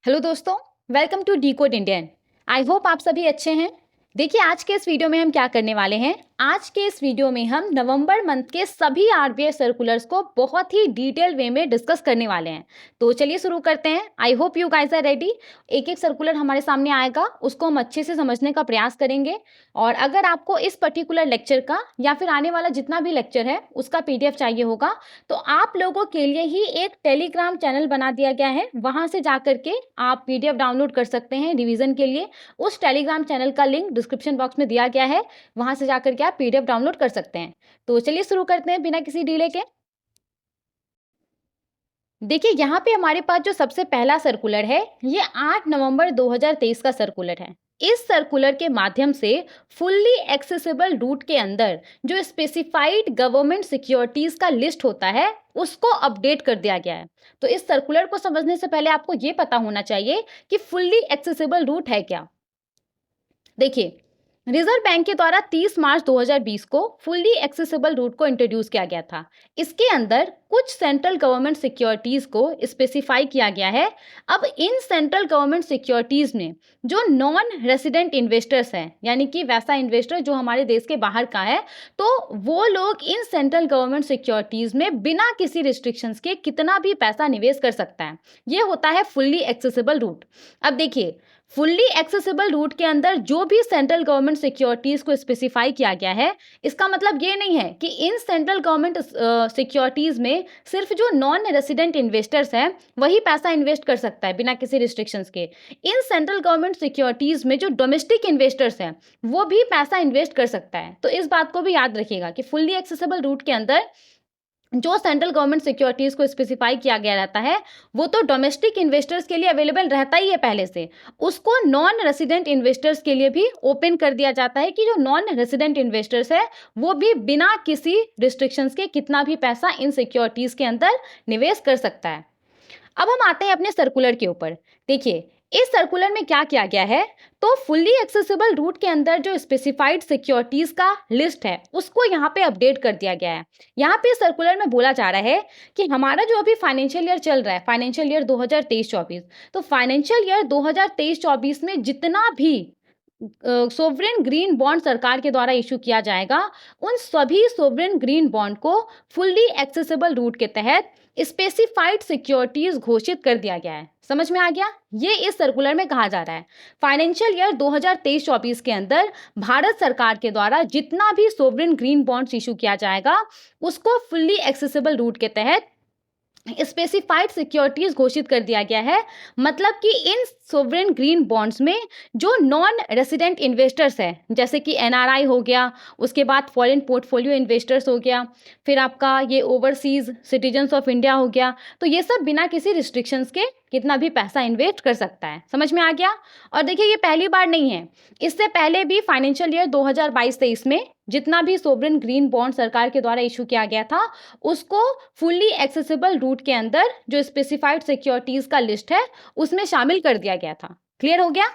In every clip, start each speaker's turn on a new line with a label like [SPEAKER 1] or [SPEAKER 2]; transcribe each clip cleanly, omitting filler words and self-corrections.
[SPEAKER 1] Hello दोस्तों, welcome to decode Indian. I hope आप सभी अच्छे हैं। देखिए, आज के इस वीडियो में हम क्या करने वाले हैं। आज के इस वीडियो में हम नवंबर मंथ के सभी आरबीआई सर्कुलर्स को बहुत ही डिटेल वे में डिस्कस करने वाले हैं। तो चलिए शुरू करते हैं। I hope you guys are ready. एक एक सर्कुलर हमारे सामने आएगा, उसको हम अच्छे से समझने का प्रयास करेंगे। और अगर आपको इस पर्टिकुलर लेक्चर का या फिर आने वाला जितना भी लेक्चर है उसका पीडीएफ चाहिए होगा, तो आप लोगों के लिए ही एक टेलीग्राम चैनल बना दिया गया है। वहां से जाकर के आप पीडीएफ डाउनलोड कर सकते हैं रिवीजन के लिए। उस टेलीग्राम चैनल का लिंक डिस्क्रिप्शन बॉक्स में दिया गया है, वहां से जाकर के आप पीडीएफ डाउनलोड कर सकते हैं। तो चलिए शुरू करते हैं बिना किसी डिले के। देखिए, यहाँ पे हमारे पास जो सबसे पहला सर्कुलर है, ये 8 नवंबर 2023 का सर्कुलर है। इस सर्कुलर के माध्यम से फुल्ली एक्सेसिबल रूट के अंदर जो स्पेसिफाइड गवर्नमेंट सिक्योरिटीज का लिस्ट होता है, उसको अपडेट कर दिया गया है। तो इस सर्कुलर को समझने से पहले आपको ये पता होना चाहिए कि फुल्ली एक्सेसिबल रूट है क्या। देखिए, रिजर्व बैंक के द्वारा 30 मार्च 2020 को फुल्ली एक्सेसिबल रूट को इंट्रोड्यूस किया गया था। इसके अंदर कुछ सेंट्रल गवर्नमेंट सिक्योरिटीज को स्पेसिफाई किया गया है। अब इन सेंट्रल गवर्नमेंट सिक्योरिटीज में जो नॉन रेसिडेंट इन्वेस्टर्स हैं, यानी कि वैसा इन्वेस्टर जो हमारे देश के बाहर का है, तो वो लोग इन सेंट्रल गवर्नमेंट सिक्योरिटीज में बिना किसी रिस्ट्रिक्शंस के कितना भी पैसा निवेश कर सकता है। ये होता है फुल्ली एक्सेसिबल रूट। अब देखिए, फुल्ली एक्सेसिबल रूट के अंदर जो भी सेंट्रल गवर्नमेंट सिक्योरिटीज को स्पेसिफाई किया गया है, इसका मतलब ये नहीं है कि इन सेंट्रल गवर्नमेंट सिक्योरिटीज में सिर्फ जो नॉन रेसिडेंट इन्वेस्टर्स हैं वही पैसा इन्वेस्ट कर सकता है बिना किसी रिस्ट्रिक्शंस के। इन सेंट्रल गवर्नमेंट सिक्योरिटीज में जो डोमेस्टिक इन्वेस्टर्स हैं वो भी पैसा इन्वेस्ट कर सकता है। तो इस बात को भी याद रखिएगा कि फुल्ली एक्सेसिबल रूट के अंदर जो सेंट्रल गवर्नमेंट सिक्योरिटीज को स्पेसिफाई किया गया रहता है, वो तो डोमेस्टिक इन्वेस्टर्स के लिए अवेलेबल रहता ही है पहले से। उसको नॉन रेसिडेंट इन्वेस्टर्स के लिए भी ओपन कर दिया जाता है कि जो नॉन रेसिडेंट इन्वेस्टर्स है वो भी बिना किसी रिस्ट्रिक्शंस के कितना भी पैसा इन सिक्योरिटीज के अंदर निवेश कर सकता है। अब हम आते हैं अपने सर्कुलर के ऊपर। देखिए, इस सर्कुलर में क्या किया गया है, तो फुल्ली एक्सेसिबल रूट के अंदर जो स्पेसिफाइड सिक्योरिटीज का लिस्ट है उसको यहाँ पे अपडेट कर दिया गया है। यहाँ पे सर्कुलर में बोला जा रहा है कि हमारा जो अभी फाइनेंशियल ईयर चल रहा है, फाइनेंशियल ईयर 2023-24, तो फाइनेंशियल ईयर 2023-24 में जितना भी सोवरेन ग्रीन बॉन्ड सरकार के द्वारा इशू किया जाएगा, उन सभी सोवरेन ग्रीन बॉन्ड को फुल्ली एक्सेसिबल रूट के तहत स्पेसिफाइड सिक्योरिटीज घोषित कर दिया गया है। समझ में आ गया? ये इस सर्कुलर में कहा जा रहा है। फाइनेंशियल ईयर 2023-24 के अंदर भारत सरकार के द्वारा जितना भी सोवरेन ग्रीन बॉन्ड्स इशू किया जाएगा, उसको फुल्ली एक्सेसिबल रूट के तहत स्पेसिफाइड सिक्योरिटीज घोषित कर दिया गया है। मतलब कि इन सोवरेन ग्रीन बॉन्ड्स में जो नॉन रेसिडेंट इन्वेस्टर्स है, जैसे कि एनआरआई हो गया, उसके बाद फॉरेन पोर्टफोलियो इन्वेस्टर्स हो गया, फिर आपका ये ओवरसीज सिटीजन्स ऑफ इंडिया हो गया, तो ये सब बिना किसी रिस्ट्रिक्शंस के कितना भी पैसा इन्वेस्ट कर सकता है। समझ में आ गया? और देखिए, ये पहली बार नहीं है। इससे पहले भी फाइनेंशियल ईयर 2022-23 में जितना भी सोवरेन ग्रीन बॉन्ड सरकार के द्वारा इशू किया गया था, उसको फुल्ली एक्सेसिबल रूट के अंदर जो स्पेसिफाइड सिक्योरिटीज का लिस्ट है उसमें शामिल कर दिया गया था। क्लियर हो गया?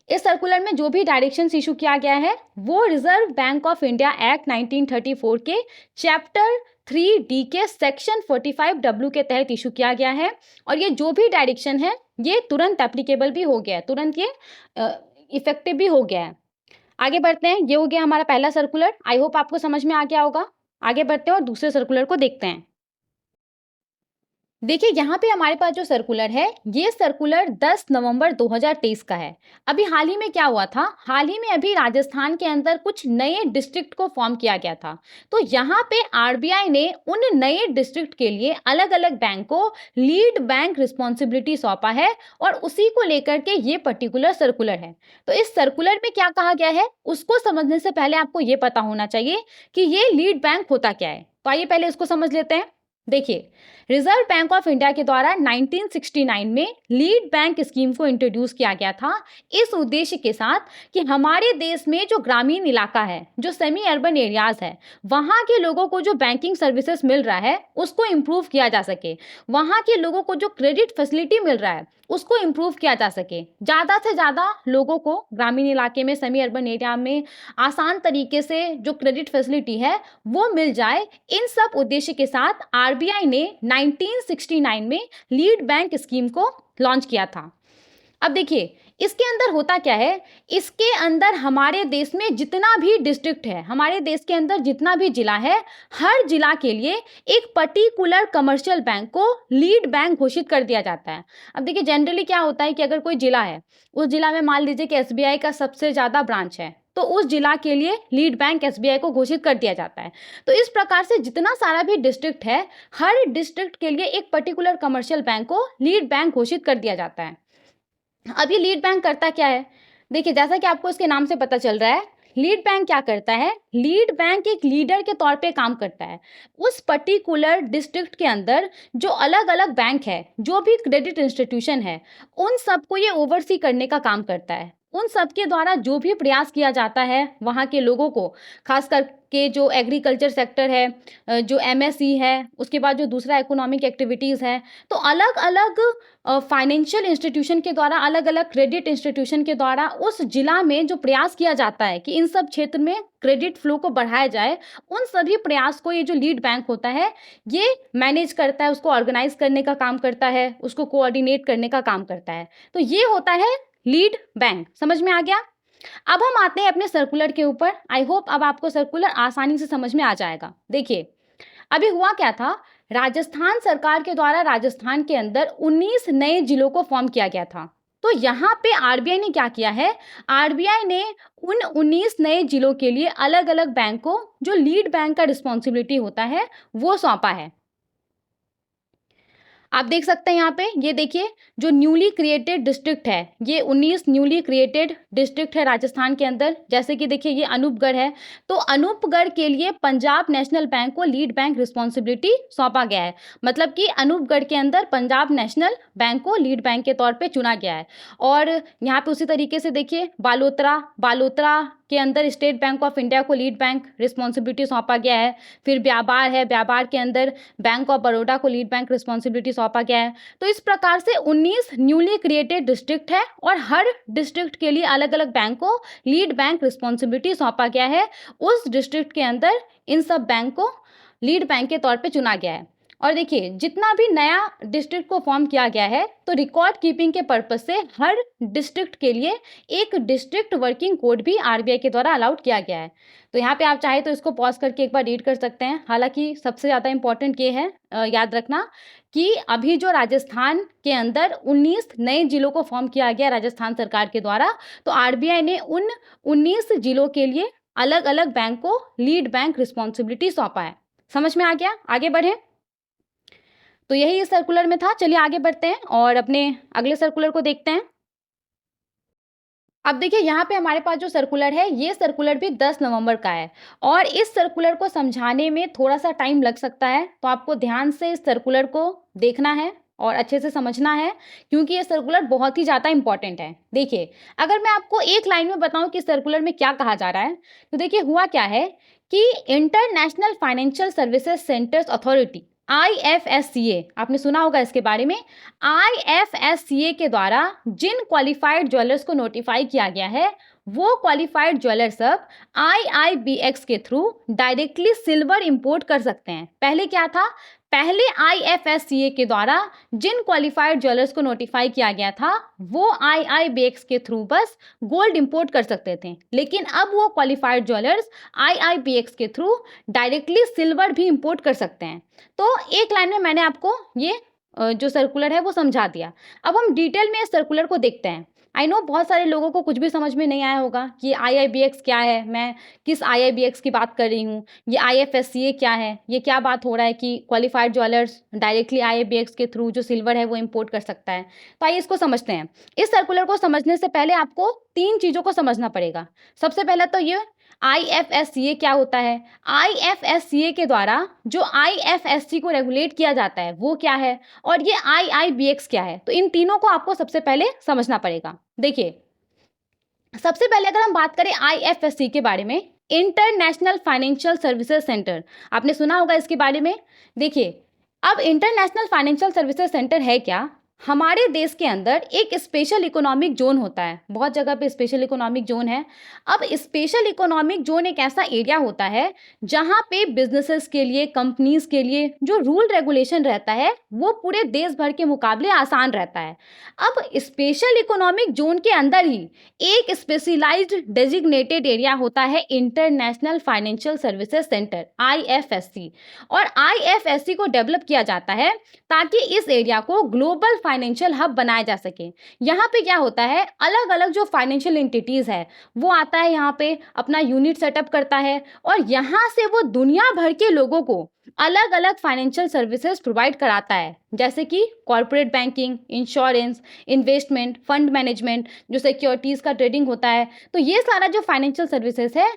[SPEAKER 1] इस सर्कुलर में जो भी डायरेक्शंस इशू किया गया है वो reserve bank of India act 1934 के चैप्टर 3D के सेक्शन 45W के तहत इशू किया गया है। और ये जो भी डायरेक्शन है ये तुरंत एप्लीकेबल भी हो गया है, तुरंत ये इफेक्टिव भी हो गया है। आगे बढ़ते हैं। ये हो गया हमारा पहला सर्कुलर। आई होप आपको समझ में आ गया होगा। आगे बढ़ते हैं और दूसरे सर्कुलर को देखते हैं। देखिए, यहाँ पे हमारे पास जो सर्कुलर है, ये सर्कुलर 10 नवंबर 2023 का है। अभी हाल ही में क्या हुआ था, हाल ही में अभी राजस्थान के अंदर कुछ नए डिस्ट्रिक्ट को फॉर्म किया गया था। तो यहाँ पे आरबीआई ने उन नए डिस्ट्रिक्ट के लिए अलग अलग बैंक को लीड बैंक रिस्पॉन्सिबिलिटी सौंपा है और उसी को लेकर के ये पर्टिकुलर सर्कुलर है। तो इस सर्कुलर में क्या कहा गया है उसको समझने से पहले आपको ये पता होना चाहिए कि ये लीड बैंक होता क्या है। तो आइए पहले इसको समझ लेते हैं। देखिए, रिजर्व बैंक ऑफ इंडिया के द्वारा 1969 में लीड बैंक स्कीम को इंट्रोड्यूस किया गया था इस उद्देश्य के साथ कि हमारे देश में जो ग्रामीण इलाका है, जो सेमी अर्बन एरियाज है, वहाँ के लोगों को जो बैंकिंग सर्विसेज मिल रहा है उसको इम्प्रूव किया जा सके। वहाँ के लोगों को जो क्रेडिट फैसिलिटी मिल रहा है उसको इम्प्रूव किया जा सके। ज़्यादा से ज़्यादा लोगों को ग्रामीण इलाके में, सेमी अर्बन एरिया में आसान तरीके से जो क्रेडिट फैसिलिटी है वो मिल जाए। इन सब उद्देश्य के साथ आरबीआई ने 1969 में लीड बैंक स्कीम को लॉन्च किया था। अब देखिए, इसके अंदर होता क्या है, इसके अंदर हमारे देश में जितना भी डिस्ट्रिक्ट है, हमारे देश के अंदर जितना भी जिला है, हर जिला के लिए एक पर्टिकुलर कमर्शियल बैंक को लीड बैंक घोषित कर दिया जाता है। अब देखिए जनरली क्या होता है कि अगर कोई जिला है, उस जिला में मान लीजिए कि एसबीआई का सबसे ज़्यादा ब्रांच है, तो उस जिला के लिए लीड बैंक एसबीआई को घोषित कर दिया जाता है। तो इस प्रकार से जितना सारा भी डिस्ट्रिक्ट है, हर डिस्ट्रिक्ट के लिए एक पर्टिकुलर कमर्शियल बैंक को लीड बैंक घोषित कर दिया जाता है। अब ये लीड बैंक करता क्या है? देखिए, जैसा कि आपको इसके नाम से पता चल रहा है, लीड बैंक क्या करता है? लीड बैंक एक लीडर के तौर पे काम करता है। उस पर्टिकुलर डिस्ट्रिक्ट के अंदर जो अलग-अलग बैंक है, जो भी क्रेडिट इंस्टीट्यूशन है, उन सबको ये ओवरसी करने का काम करता है। उन सबके द्वारा जो भी प्रयास किया जाता है, वहाँ के लोगों को, खास करके जो एग्रीकल्चर सेक्टर है, जो एमएसई है, उसके बाद जो दूसरा इकोनॉमिक एक्टिविटीज़ है, तो अलग-अलग फाइनेंशियल इंस्टीट्यूशन के द्वारा, अलग-अलग क्रेडिट इंस्टीट्यूशन के द्वारा उस जिला में जो प्रयास किया जाता है कि इन सब क्षेत्र में क्रेडिट फ्लो को बढ़ाया जाए, उन सभी प्रयास को ये जो लीड बैंक होता है, ये मैनेज करता है, उसको ऑर्गेनाइज़ करने का काम करता है, उसको कोऑर्डिनेट करने का काम करता है। तो ये होता है लीड बैंक। समझ में आ गया? अब हम आते हैं अपने सर्कुलर के ऊपर। आई होप अब आपको सर्कुलर आसानी से समझ में आ जाएगा। देखिए, अभी हुआ क्या था, राजस्थान सरकार के द्वारा राजस्थान के अंदर 19 नए जिलों को फॉर्म किया गया था। तो यहाँ पे आरबीआई ने क्या किया है, आरबीआई ने उन 19 नए जिलों के लिए अलग-अलग बैंक को जो लीड बैंक का रिस्पॉन्सिबिलिटी होता है, वो सौंपा है। आप देख सकते हैं यहाँ पे, ये देखिए जो न्यूली क्रिएटेड डिस्ट्रिक्ट है, ये 19 न्यूली क्रिएटेड डिस्ट्रिक्ट है राजस्थान के अंदर। जैसे कि देखिए ये अनूपगढ़ है, तो अनूपगढ़ के लिए पंजाब नेशनल बैंक को लीड बैंक रिस्पॉन्सिबिलिटी सौंपा गया है। मतलब कि अनूपगढ़ के अंदर पंजाब नेशनल बैंक को लीड बैंक के तौर पे चुना गया है। और यहाँ पे उसी तरीके से देखिए बालोतरा, बालोतरा के अंदर स्टेट बैंक ऑफ इंडिया को लीड बैंक रिस्पॉन्सिबिलिटी सौंपा गया है। फिर ब्याबार है, ब्याबार के अंदर बैंक ऑफ बड़ौदा को लीड बैंक रिस्पॉन्सिबिलिटी सौंपा गया है। तो इस प्रकार से 19 न्यूली क्रिएटेड डिस्ट्रिक्ट है और हर डिस्ट्रिक्ट के लिए अलग-अलग बैंक को लीड बैंक रिस्पॉन्सिबिलिटी सौंपा गया है। उस डिस्ट्रिक्ट के अंदर इन सब बैंक को लीड बैंक के तौर पे चुना गया है। और देखिए जितना भी नया डिस्ट्रिक्ट को फॉर्म किया गया है, तो रिकॉर्ड कीपिंग के पर्पज से हर डिस्ट्रिक्ट के लिए एक डिस्ट्रिक्ट वर्किंग कोड भी आरबीआई के द्वारा अलाउड किया गया है। तो यहाँ पे आप चाहे तो इसको पॉज करके एक बार रीड कर सकते हैं। हालांकि सबसे ज़्यादा इंपॉर्टेंट ये है, याद रखना कि अभी जो राजस्थान के अंदर 19 नए जिलों को फॉर्म किया गया राजस्थान सरकार के द्वारा, तो आरबीआई ने उन 19 जिलों के लिए अलग अलग बैंक को लीड बैंक रिस्पॉन्सिबिलिटी सौंपा है। समझ में आ गया? आगे बढ़ें। तो यही इस सर्कुलर में था। चलिए आगे बढ़ते हैं और अपने अगले सर्कुलर को देखते हैं। अब देखिए यहाँ पे हमारे पास जो सर्कुलर है, ये सर्कुलर भी 10 नवंबर का है और इस सर्कुलर को समझाने में थोड़ा-सा टाइम लग सकता है, तो आपको ध्यान से इस सर्कुलर को देखना है और अच्छे से समझना है, क्योंकि ये सर्कुलर बहुत ही ज़्यादा इम्पोर्टेंट है। देखिए, अगर मैं आपको एक लाइन में बताऊँ कि सर्कुलर में क्या कहा जा रहा है, तो देखिए हुआ क्या है कि international financial services centres authority, IFSCA, आपने सुना होगा इसके बारे में। आईएफएससीए के द्वारा जिन क्वालिफाइड ज्वेलर्स को नोटिफाई किया गया है, वो क्वालिफाइड ज्वेलर्स अब आईआईबीएक्स के थ्रू डायरेक्टली सिल्वर इंपोर्ट कर सकते हैं। पहले क्या था, पहले आईएफएससीए के द्वारा जिन क्वालिफाइड ज्वेलर्स को नोटिफाई किया गया था, वो आईआईबीएक्स के थ्रू बस गोल्ड इंपोर्ट कर सकते थे, लेकिन अब वो क्वालिफाइड ज्वेलर्स आईआईबीएक्स के थ्रू डायरेक्टली सिल्वर भी इंपोर्ट कर सकते हैं। तो एक लाइन में मैंने आपको ये जो सर्कुलर है वो समझा दिया। अब हम डिटेल में इस सर्कुलर को देखते हैं। आई नो बहुत सारे लोगों को कुछ भी समझ में नहीं आया होगा कि आईआईबीएक्स क्या है, मैं किस आईआईबीएक्स की बात कर रही हूँ, ये आईएफएससीए क्या है, ये क्या बात हो रहा है कि क्वालिफाइड ज्वेलर्स डायरेक्टली आईआईबीएक्स के थ्रू जो सिल्वर है वो इंपोर्ट कर सकता है। तो आइए इसको समझते हैं। इस सर्कुलर को समझने से पहले आपको 3 चीज़ों को समझना पड़ेगा। सबसे पहले तो ये आईएफएससीए क्या होता है। आईएफएससीए के द्वारा जो आईएफएससी को रेगुलेट किया जाता है वो क्या है, और ये आईआईबीएक्स क्या है। तो इन तीनों को आपको सबसे पहले समझना पड़ेगा। देखिए, सबसे पहले अगर हम बात करें आईएफएससी के बारे में, इंटरनेशनल फाइनेंशियल सर्विसेज सेंटर, आपने सुना होगा इसके बारे में। देखिए, अब इंटरनेशनल फाइनेंशियल सर्विसेज सेंटर है क्या? हमारे देश के अंदर एक स्पेशल इकोनॉमिक ज़ोन होता है, बहुत जगह पे स्पेशल इकोनॉमिक ज़ोन है। अब स्पेशल इकोनॉमिक ज़ोन एक ऐसा एरिया होता है, जहाँ पे बिज़नेसेस के लिए, कंपनीज़ के लिए जो रूल रेगुलेशन रहता है, वो पूरे देश भर के मुकाबले आसान रहता है। अब स्पेशल इकोनॉमिक ज़ोन के अंदर ही एक स्पेशलाइज़्ड डेज़िग्नेटेड एरिया होता है, international financial services centre, IFSC. और आईएफएससी को डेवलप किया जाता है ताकि इस एरिया को ग्लोबल फाइनेंशियल हब बनाया जा सके। यहाँ पे क्या होता है, अलग-अलग जो फाइनेंशियल एंटिटीज़ है, वो आता है यहाँ पे, अपना यूनिट सेटअप करता है और यहाँ से वो दुनिया भर के लोगों को अलग-अलग फाइनेंशियल सर्विसेज प्रोवाइड कराता है। जैसे कि corporate banking, insurance, investment, fund management, जो सिक्योरिटीज़ का ट्रेडिंग होता है। तो ये सारा जो फाइनेंशियल सर्विसेज है,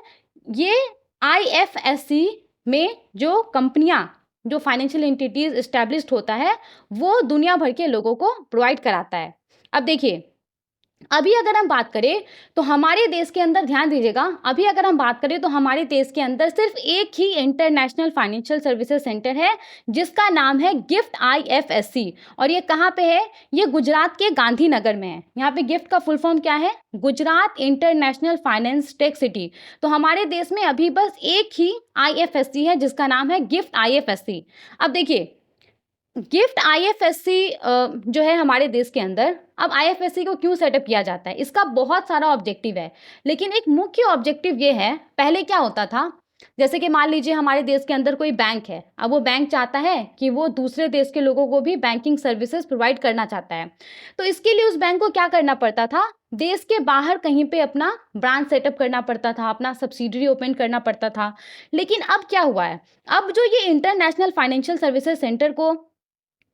[SPEAKER 1] ये आईएफएससी में जो कंपनियाँ, जो फाइनेंशियल एंटिटीज़ एस्टैब्लिश्ड होता है, वो दुनिया भर के लोगों को प्रोवाइड कराता है। अब देखिए, अभी अगर हम बात करें तो हमारे देश के अंदर, ध्यान दीजिएगा, अभी अगर हम बात करें तो हमारे देश के अंदर सिर्फ एक ही इंटरनेशनल फाइनेंशियल सर्विसेज सेंटर है, जिसका नाम है गिफ्ट आईएफएससी। और ये कहाँ पे है? ये गुजरात के गांधीनगर में है। यहाँ पे गिफ्ट का फुल फॉर्म क्या है? Gujarat international finance tech city. तो हमारे देश में अभी बस एक ही आईएफएससी है, जिसका नाम है गिफ्ट आईएफएससी। अब देखिए, गिफ्ट आईएफएससी जो है हमारे देश के अंदर, अब आईएफएससी को क्यों सेटअप किया जाता है? इसका बहुत सारा ऑब्जेक्टिव है, लेकिन एक मुख्य ऑब्जेक्टिव ये है, पहले क्या होता था, जैसे कि मान लीजिए हमारे देश के अंदर कोई बैंक है, अब वो बैंक चाहता है कि वो दूसरे देश के लोगों को भी बैंकिंग सर्विसेज प्रोवाइड करना चाहता है। तो इसके लिए उस बैंक को क्या करना पड़ता था? देश के बाहर कहीं पे अपना ब्रांच सेटअप करना पड़ता था, अपना सब्सिडरी ओपन करना पड़ता था। लेकिन अब क्या हुआ है? अब जो ये इंटरनेशनल फाइनेंशियल सर्विसेज सेंटर को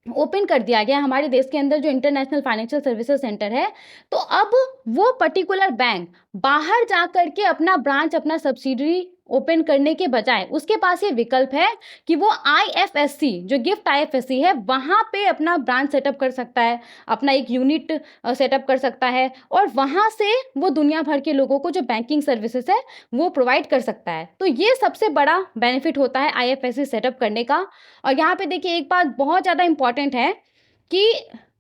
[SPEAKER 1] ओपन कर दिया गया हमारे देश के अंदर, जो इंटरनेशनल फाइनेंशियल सर्विसेज सेंटर है, तो अब वो पर्टिकुलर बैंक बाहर जा कर के अपना ब्रांच, अपना सब्सिडरी ओपन करने के बजाय उसके पास ये विकल्प है कि वो आईएफएससी, जो गिफ्ट आईएफएससी है, वहाँ पे अपना ब्रांच सेटअप कर सकता है, अपना एक यूनिट सेटअप कर सकता है और वहाँ से वो दुनिया भर के लोगों को जो बैंकिंग सर्विसेज है, वो प्रोवाइड कर सकता है। तो ये सबसे बड़ा बेनिफिट होता है आईएफएससी सेटअप करने का। और यहाँ पे देखिए, एक बात बहुत ज़्यादा इम्पॉर्टेंट है कि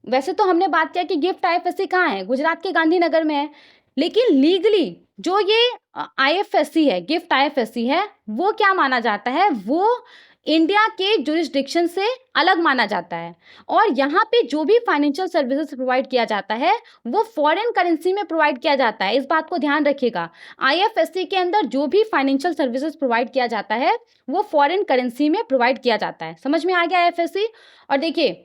[SPEAKER 1] वैसे तो हमने बात किया कि गिफ्ट आईएफएससी कहाँ है, गुजरात के गांधीनगर में है, लेकिन लीगली जो ये आईएफएससी है, गिफ्ट आईएफएससी है, वो क्या माना जाता है, वो इंडिया के जुरिस्डिक्शन से अलग माना जाता है। और यहाँ पे जो भी फाइनेंशियल सर्विसेज प्रोवाइड किया जाता है, वो फॉरेन करेंसी में प्रोवाइड किया जाता है। इस बात को ध्यान रखिएगा, आईएफएससी के अंदर जो भी फाइनेंशियल सर्विसेज प्रोवाइड किया जाता है, वो फॉरेन करेंसी में प्रोवाइड किया जाता है। समझ में आ गया आईएफएससी? और देखिए,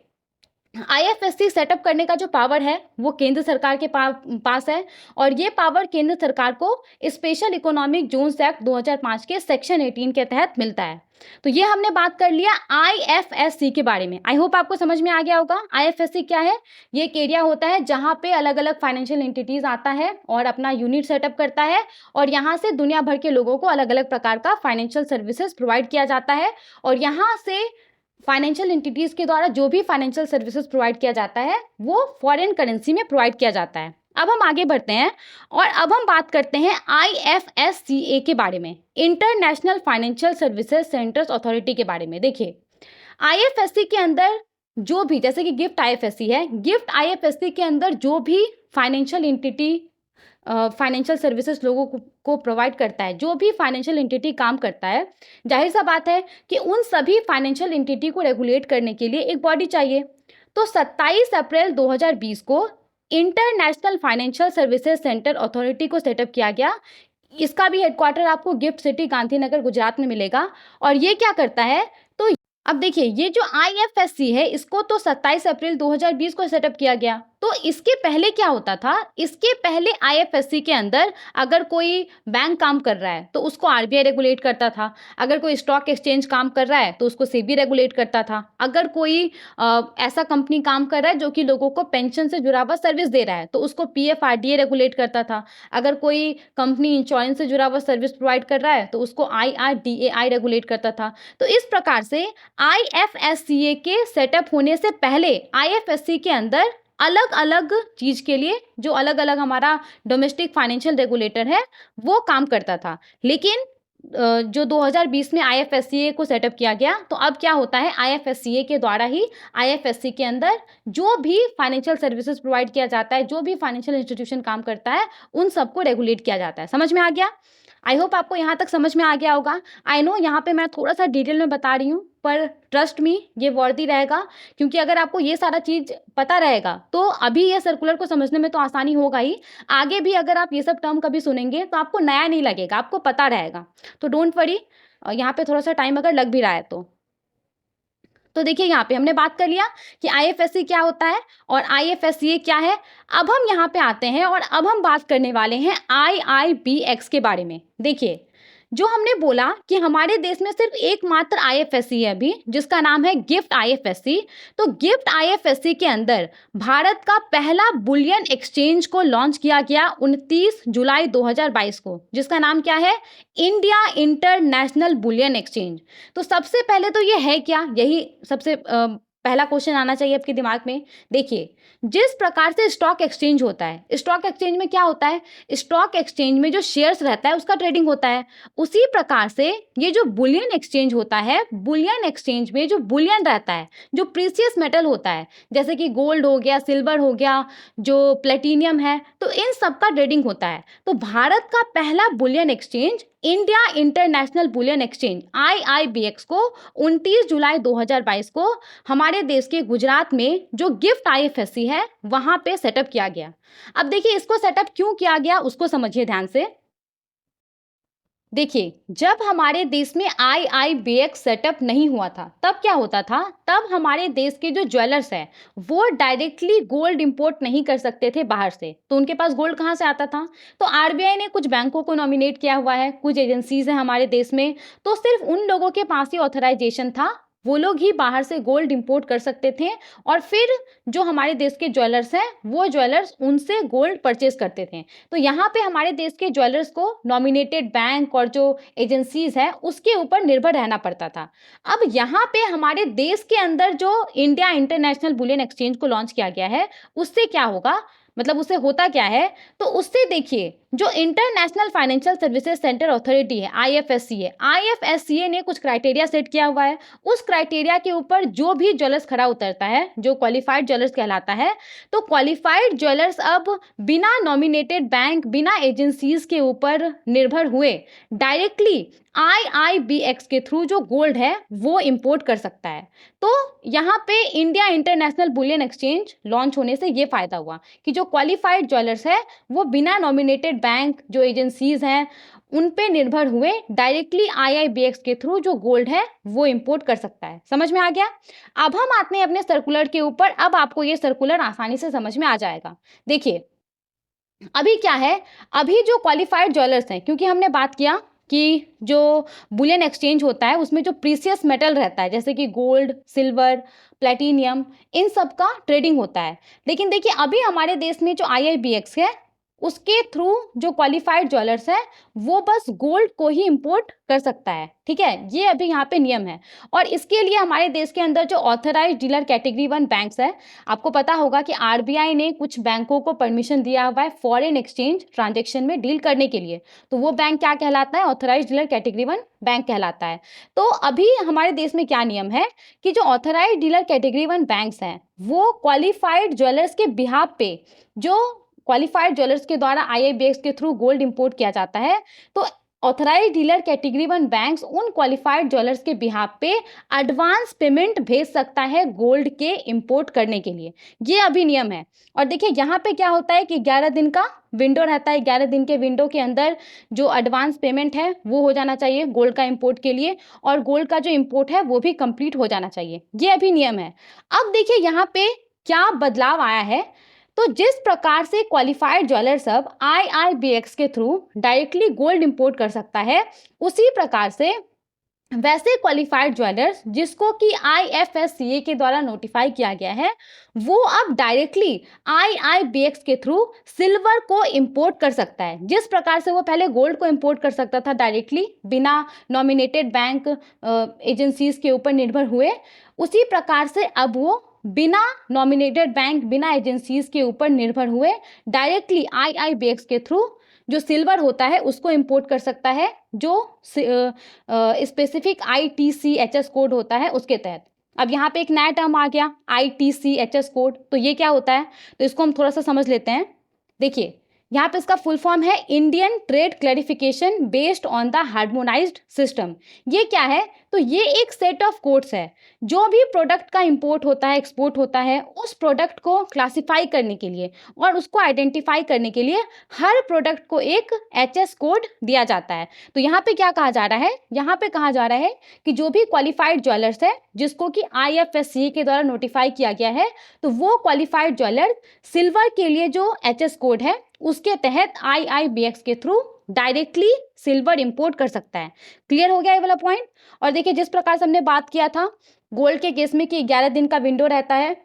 [SPEAKER 1] आईएफएससी सेटअप करने का जो पावर है, वो केंद्र सरकार के पास है। और ये पावर केंद्र सरकार को स्पेशल इकोनॉमिक जोन्स एक्ट 2005 के सेक्शन 18 के तहत मिलता है। तो ये हमने बात कर लिया आईएफएससी के बारे में। आई होप आपको समझ में आ गया होगा आईएफएससी क्या है। ये एक एरिया होता है जहाँ पे अलग अलग फाइनेंशियल एंटिटीज आता है और अपना यूनिट सेटअप करता है, और यहाँ से दुनिया भर के लोगों को अलग अलग प्रकार का फाइनेंशियल सर्विसेज प्रोवाइड किया जाता है। और यहाँ से फाइनेंशियल एंटिटीज़ के द्वारा जो भी फाइनेंशियल सर्विसेज प्रोवाइड किया जाता है, वो फॉरेन करेंसी में प्रोवाइड किया जाता है। अब हम आगे बढ़ते हैं और अब हम बात करते हैं आईएफएससीए के बारे में, international financial services centres authority के बारे में। देखिए, आईएफएससी के अंदर जो भी, जैसे कि गिफ्ट आईएफएससी है, गिफ्ट आईएफएससी के अंदर जो भी फाइनेंशियल एंटिटी फाइनेंशियल सर्विसेज लोगों को प्रोवाइड करता है, जो भी फाइनेंशियल एंटिटी काम करता है, जाहिर सा बात है कि उन सभी फाइनेंशियल एंटिटी को रेगुलेट करने के लिए एक बॉडी चाहिए। तो 27 अप्रैल 2020 को international financial services centre authority को सेटअप किया गया। इसका भी हेडक्वार्टर आपको गिफ्ट सिटी गांधीनगर गुजरात में मिलेगा। और ये क्या करता है, तो अब देखिए, ये जो आईएफएससी है, इसको तो 27 अप्रैल 2020 को सेटअप किया गया। तो इसके पहले क्या होता था, इसके पहले आईएफएससी के अंदर अगर कोई बैंक काम कर रहा है तो उसको आरबीआई रेगुलेट करता था, अगर कोई स्टॉक एक्सचेंज काम कर रहा है तो उसको सेबी रेगुलेट करता था, अगर कोई ऐसा कंपनी काम कर रहा है जो कि लोगों को पेंशन से जुड़ा हुआ सर्विस दे रहा है तो उसको पीएफआरडीए रेगुलेट करता था, अगर कोई कंपनी इंश्योरेंस से जुड़ा हुआ सर्विस प्रोवाइड कर रहा है तो उसको आईआरडीएआई रेगुलेट करता था। तो इस प्रकार से आईएफएससीए के सेटअप होने से पहले आईएफएससी के अंदर अलग अलग चीज के लिए, जो अलग अलग हमारा डोमेस्टिक फाइनेंशियल रेगुलेटर है, वो काम करता था। लेकिन जो 2020 में आईएफएससीए को सेटअप किया गया, तो अब क्या होता है, आईएफएससीए के द्वारा ही आईएफएससी के अंदर जो भी फाइनेंशियल सर्विसेज प्रोवाइड किया जाता है, जो भी फाइनेंशियल इंस्टीट्यूशन काम करता है, उन सबको रेगुलेट किया जाता है। समझ में आ गया? आई होप आपको यहाँ तक समझ में आ गया होगा। आई नो यहाँ पे मैं थोड़ा सा डिटेल में बता रही हूँ, पर ट्रस्ट मी ये वर्दी रहेगा, क्योंकि अगर आपको ये सारा चीज़ पता रहेगा तो अभी ये सर्कुलर को समझने में तो आसानी होगा ही, आगे भी अगर आप ये सब टर्म कभी सुनेंगे तो आपको नया नहीं लगेगा, आपको पता रहेगा। तो डोंट वरी, यहाँ पे थोड़ा सा टाइम अगर लग भी रहा है तो देखिए यहाँ पे हमने बात कर लिया कि आईएफएससी क्या होता है और आईएफएससीए क्या है। अब हम यहाँ पे आते हैं और अब हम बात करने वाले हैं आईआईबीएक्स के बारे में। देखिए, जो हमने बोला कि हमारे देश में सिर्फ एकमात्र आईएफएससी है अभी, जिसका नाम है गिफ्ट आईएफएससी। तो गिफ्ट आईएफएससी के अंदर भारत का पहला बुलियन एक्सचेंज को लॉन्च किया गया 29 जुलाई 2022 को, जिसका नाम क्या है, इंडिया इंटरनेशनल बुलियन एक्सचेंज। तो सबसे पहले तो ये है क्या, यही सबसे पहला क्वेश्चन आना चाहिए आपके दिमाग में। देखिए, जिस प्रकार से स्टॉक एक्सचेंज होता है, स्टॉक एक्सचेंज में क्या होता है, स्टॉक एक्सचेंज में जो शेयर्स रहता है उसका ट्रेडिंग होता है, उसी प्रकार से ये जो बुलियन एक्सचेंज होता है, बुलियन एक्सचेंज में जो बुलियन रहता है, जो प्रीसियस मेटल होता है, जैसे कि गोल्ड हो गया, सिल्वर हो गया, जो प्लेटिनियम है, तो इन सब का ट्रेडिंग होता है। तो भारत का पहला bullion exchange India International Bullion Exchange IIBX को 29 जुलाई 2022 को हमारे देश के गुजरात में जो गिफ्ट आईएफएससी है वहां पे सेटअप किया गया। अब देखिए, इसको सेटअप क्यों किया गया उसको समझिए ध्यान से। देखिए, जब हमारे देश में आईआईबीएक्स सेटअप नहीं हुआ था, तब क्या होता था, तब हमारे देश के जो ज्वेलर्स हैं वो डायरेक्टली गोल्ड इंपोर्ट नहीं कर सकते थे बाहर से। तो उनके पास गोल्ड कहाँ से आता था, तो आरबीआई ने कुछ बैंकों को नॉमिनेट किया हुआ है, कुछ एजेंसीज हैं हमारे देश में, तो सिर्फ उन लोगों के पास ही ऑथराइजेशन था, वो लोग ही बाहर से गोल्ड इंपोर्ट कर सकते थे, और फिर जो हमारे देश के ज्वेलर्स हैं वो ज्वेलर्स उनसे गोल्ड परचेज करते थे। तो यहाँ पे हमारे देश के ज्वेलर्स को नॉमिनेटेड बैंक और जो एजेंसीज है उसके ऊपर निर्भर रहना पड़ता था। अब यहाँ पे हमारे देश के अंदर जो इंडिया इंटरनेशनल बुलियन एक्सचेंज को लॉन्च किया गया है, उससे क्या होगा, मतलब उससे होता क्या है, तो उससे देखिए, जो international financial services centre authority है आईएफएससीए ने कुछ क्राइटेरिया सेट किया हुआ है। उस क्राइटेरिया के ऊपर जो भी ज्वेलर्स खरा उतरता है, जो क्वालिफाइड ज्वेलर्स कहलाता है, तो क्वालिफाइड ज्वेलर्स अब बिना नॉमिनेटेड बैंक, बिना एजेंसीज के ऊपर निर्भर हुए डायरेक्टली आईआईबीएक्स के थ्रू जो गोल्ड है वो इंपोर्ट कर सकता है। तो यहाँ पे India International Bullion exchange launch होने से ये फायदा हुआ कि जो क्वालिफाइड ज्वेलर्स है वो बिना नॉमिनेटेड बैंक, जो एजेंसीज हैं, उन पे निर्भर हुए डायरेक्टली आईआईबीएक्स के थ्रू जो गोल्ड है वो इंपोर्ट कर सकता है। समझ में आ गया? अब हम आते हैं अपने सर्कुलर के ऊपर। अब आपको ये सर्कुलर आसानी से समझ में आ जाएगा। देखिए, अभी क्या है, अभी जो क्वालिफाइड ज्वेलर्स हैं, क्योंकि हमने बात किया कि जो बुलियन एक्सचेंज होता है उसमें जो प्रीसियस मेटल रहता है, जैसे कि गोल्ड, सिल्वर, प्लेटिनियम, इन सब का ट्रेडिंग होता है। लेकिन देखिए, अभी हमारे देश में जो आईआईबीएक्स है उसके थ्रू जो क्वालिफाइड ज्वेलर्स है वो बस गोल्ड को ही इंपोर्ट कर सकता है। ठीक है, ये अभी यहाँ पे नियम है। और इसके लिए हमारे देश के अंदर जो ऑथराइज्ड डीलर कैटेगरी 1 बैंक्स है, आपको पता होगा कि आरबीआई ने कुछ बैंकों को परमिशन दिया हुआ है फॉरेन एक्सचेंज ट्रांजैक्शन में डील करने के लिए। तो वो बैंक क्या कहलाता है, ऑथराइज्ड डीलर कैटेगरी 1 बैंक कहलाता है। तो अभी हमारे देश में क्या नियम है कि जो ऑथराइज्ड डीलर कैटेगरी 1 बैंक्स हैं वो क्वालिफाइड ज्वेलर्स के बिहाफ पे, जो क्वालिफाइड ज्वेलर्स के द्वारा आईआईबीएक्स के थ्रू गोल्ड इंपोर्ट किया जाता है, तो ऑथराइज्ड डीलर कैटेगरी 1 बैंक्स उन क्वालिफाइड ज्वेलर्स के बिहाफ पे एडवांस पेमेंट भेज सकता है गोल्ड के इंपोर्ट करने के लिए। ये अभी नियम है। और देखिए, यहाँ पे क्या होता है कि 11 दिन का विंडो रहता है। 11 दिन के विंडो के अंदर जो एडवांस पेमेंट है वो हो जाना चाहिए गोल्ड का इंपोर्ट के लिए, और गोल्ड का जो इंपोर्ट है वो भी कंप्लीट हो जाना चाहिए। ये अभी नियम है। अब देखिए, यहाँ पे क्या बदलाव आया है, तो जिस प्रकार से क्वालिफाइड ज्वेलर्स अब आईआईबीएक्स के थ्रू डायरेक्टली गोल्ड इंपोर्ट कर सकता है, उसी प्रकार से वैसे क्वालिफाइड ज्वेलर्स जिसको कि आईएफएससीए के द्वारा नोटिफाई किया गया है, वो अब डायरेक्टली आईआईबीएक्स के थ्रू सिल्वर को इंपोर्ट कर सकता है। जिस प्रकार से वो पहले गोल्ड को इंपोर्ट कर सकता था डायरेक्टली बिना नॉमिनेटेड बैंक एजेंसीज के ऊपर निर्भर हुए, उसी प्रकार से अब वो बिना नॉमिनेटेड बैंक, बिना एजेंसीज के ऊपर निर्भर हुए डायरेक्टली आईआईबीएक्स के थ्रू जो सिल्वर होता है उसको इंपोर्ट कर सकता है, जो स्पेसिफिक ITCHS कोड होता है उसके तहत। अब यहाँ पे एक नया टर्म आ गया ITCHS कोड, तो ये क्या होता है, तो इसको हम थोड़ा सा समझ लेते हैं। देखिए यहाँ पे इसका फुल फॉर्म है Indian trade clarification based on the harmonised system. ये क्या है, तो ये एक सेट ऑफ कोड्स है, जो भी प्रोडक्ट का इंपोर्ट होता है, एक्सपोर्ट होता है, उस प्रोडक्ट को क्लासिफाई करने के लिए और उसको आइडेंटिफाई करने के लिए हर प्रोडक्ट को एक HS कोड दिया जाता है। तो यहाँ पे क्या कहा जा रहा है, यहाँ पे कहा जा रहा है कि जो भी क्वालिफाइड ज्वेलर्स है जिसको कि IFSC के द्वारा नोटिफाई किया गया है, तो वो क्वालिफाइड ज्वेलर सिल्वर के लिए जो HS कोड है उसके तहत IIBX के थ्रू डायरेक्टली सिल्वर इंपोर्ट कर सकता है। क्लियर हो गया ये वाला पॉइंट। और देखिए जिस प्रकार से हमने बात किया था गोल्ड के केस में कि 11 दिन का विंडो रहता है,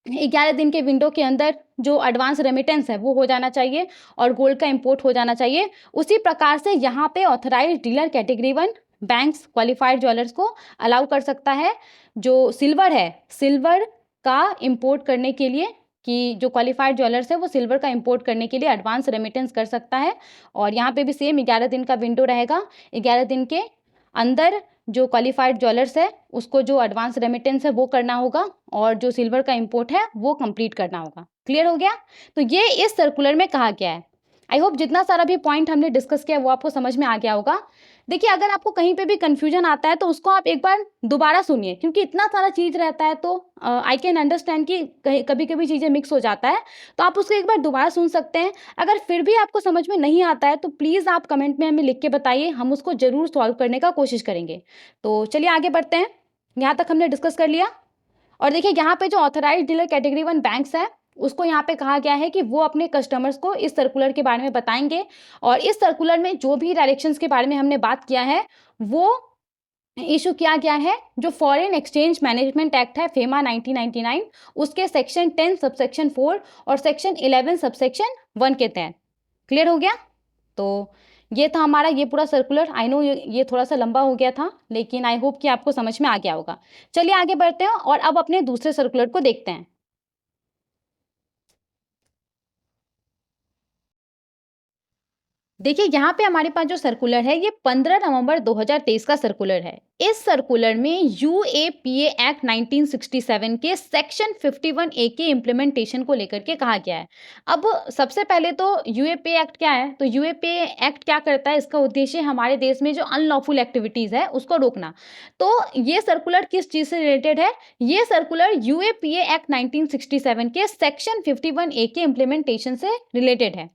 [SPEAKER 1] 11 दिन के विंडो के अंदर जो एडवांस रेमिटेंस है वो हो जाना चाहिए और गोल्ड का इंपोर्ट हो जाना चाहिए। उसी प्रकार से यहाँ पे authorised dealer category 1 banks qualified jewellers को अलाउ कर सकता है जो सिल्वर है, सिल्वर का इंपोर्ट करने के लिए, कि जो क्वालिफाइड ज्वेलर्स है वो सिल्वर का इंपोर्ट करने के लिए एडवांस रेमिटेंस कर सकता है। और यहाँ पे भी सेम 11 दिन का विंडो रहेगा, 11 दिन के अंदर जो क्वालिफाइड ज्वेलर्स है उसको जो एडवांस रेमिटेंस है वो करना होगा और जो सिल्वर का इंपोर्ट है वो कंप्लीट करना होगा। क्लियर हो गया। तो ये इस सर्कुलर में कहा गया है। आई होप जितना सारा भी पॉइंट हमने डिस्कस किया वो आपको समझ में आ गया होगा। देखिए अगर आपको कहीं पे भी कंफ्यूजन आता है तो उसको आप एक बार दोबारा सुनिए, क्योंकि इतना सारा चीज़ रहता है तो आई कैन अंडरस्टैंड कि कभी कभी चीज़ें मिक्स हो जाता है, तो आप उसको एक बार दोबारा सुन सकते हैं। अगर फिर भी आपको समझ में नहीं आता है तो प्लीज़ आप कमेंट में हमें लिख के बताइए, हम उसको ज़रूर सॉल्व करने का कोशिश करेंगे। तो चलिए आगे बढ़ते हैं। यहाँ तक हमने डिस्कस कर लिया। और देखिए यहाँ पे जो ऑथराइज्ड डीलर कैटेगरी 1 बैंक्स है उसको यहाँ पे कहा गया है कि वो अपने कस्टमर्स को इस सर्कुलर के बारे में बताएंगे और इस सर्कुलर में जो भी डायरेक्शंस के बारे में हमने बात किया है वो इशू किया गया है जो फॉरेन एक्सचेंज मैनेजमेंट एक्ट है फेमा 1999, उसके सेक्शन 10 सबसेक्शन 4 और सेक्शन 11 सबसेक्शन 1 के तहत। क्लियर हो गया। तो ये था हमारा ये पूरा सर्कुलर। आई नो ये थोड़ा सा लंबा हो गया था, लेकिन आई होप कि आपको समझ में आ गया होगा। चलिए आगे बढ़ते हैं और अब अपने दूसरे सर्कुलर को देखते हैं। देखिए यहाँ पे हमारे पास जो सर्कुलर है ये 15 नवंबर 2023 का सर्कुलर है। इस सर्कुलर में UAPA एक्ट 1967 के सेक्शन 51A के इम्प्लीमेंटेशन को लेकर के कहा गया है। अब सबसे पहले तो UAPA एक्ट क्या है, तो UAPA एक्ट क्या करता है, इसका उद्देश्य हमारे देश में जो अनलॉफुल एक्टिविटीज है उसको रोकना। तो ये सर्कुलर किस चीज से रिलेटेड है, ये सर्कुलर UAPA एक्ट 1967 के सेक्शन 51A के इम्प्लीमेंटेशन से रिलेटेड है।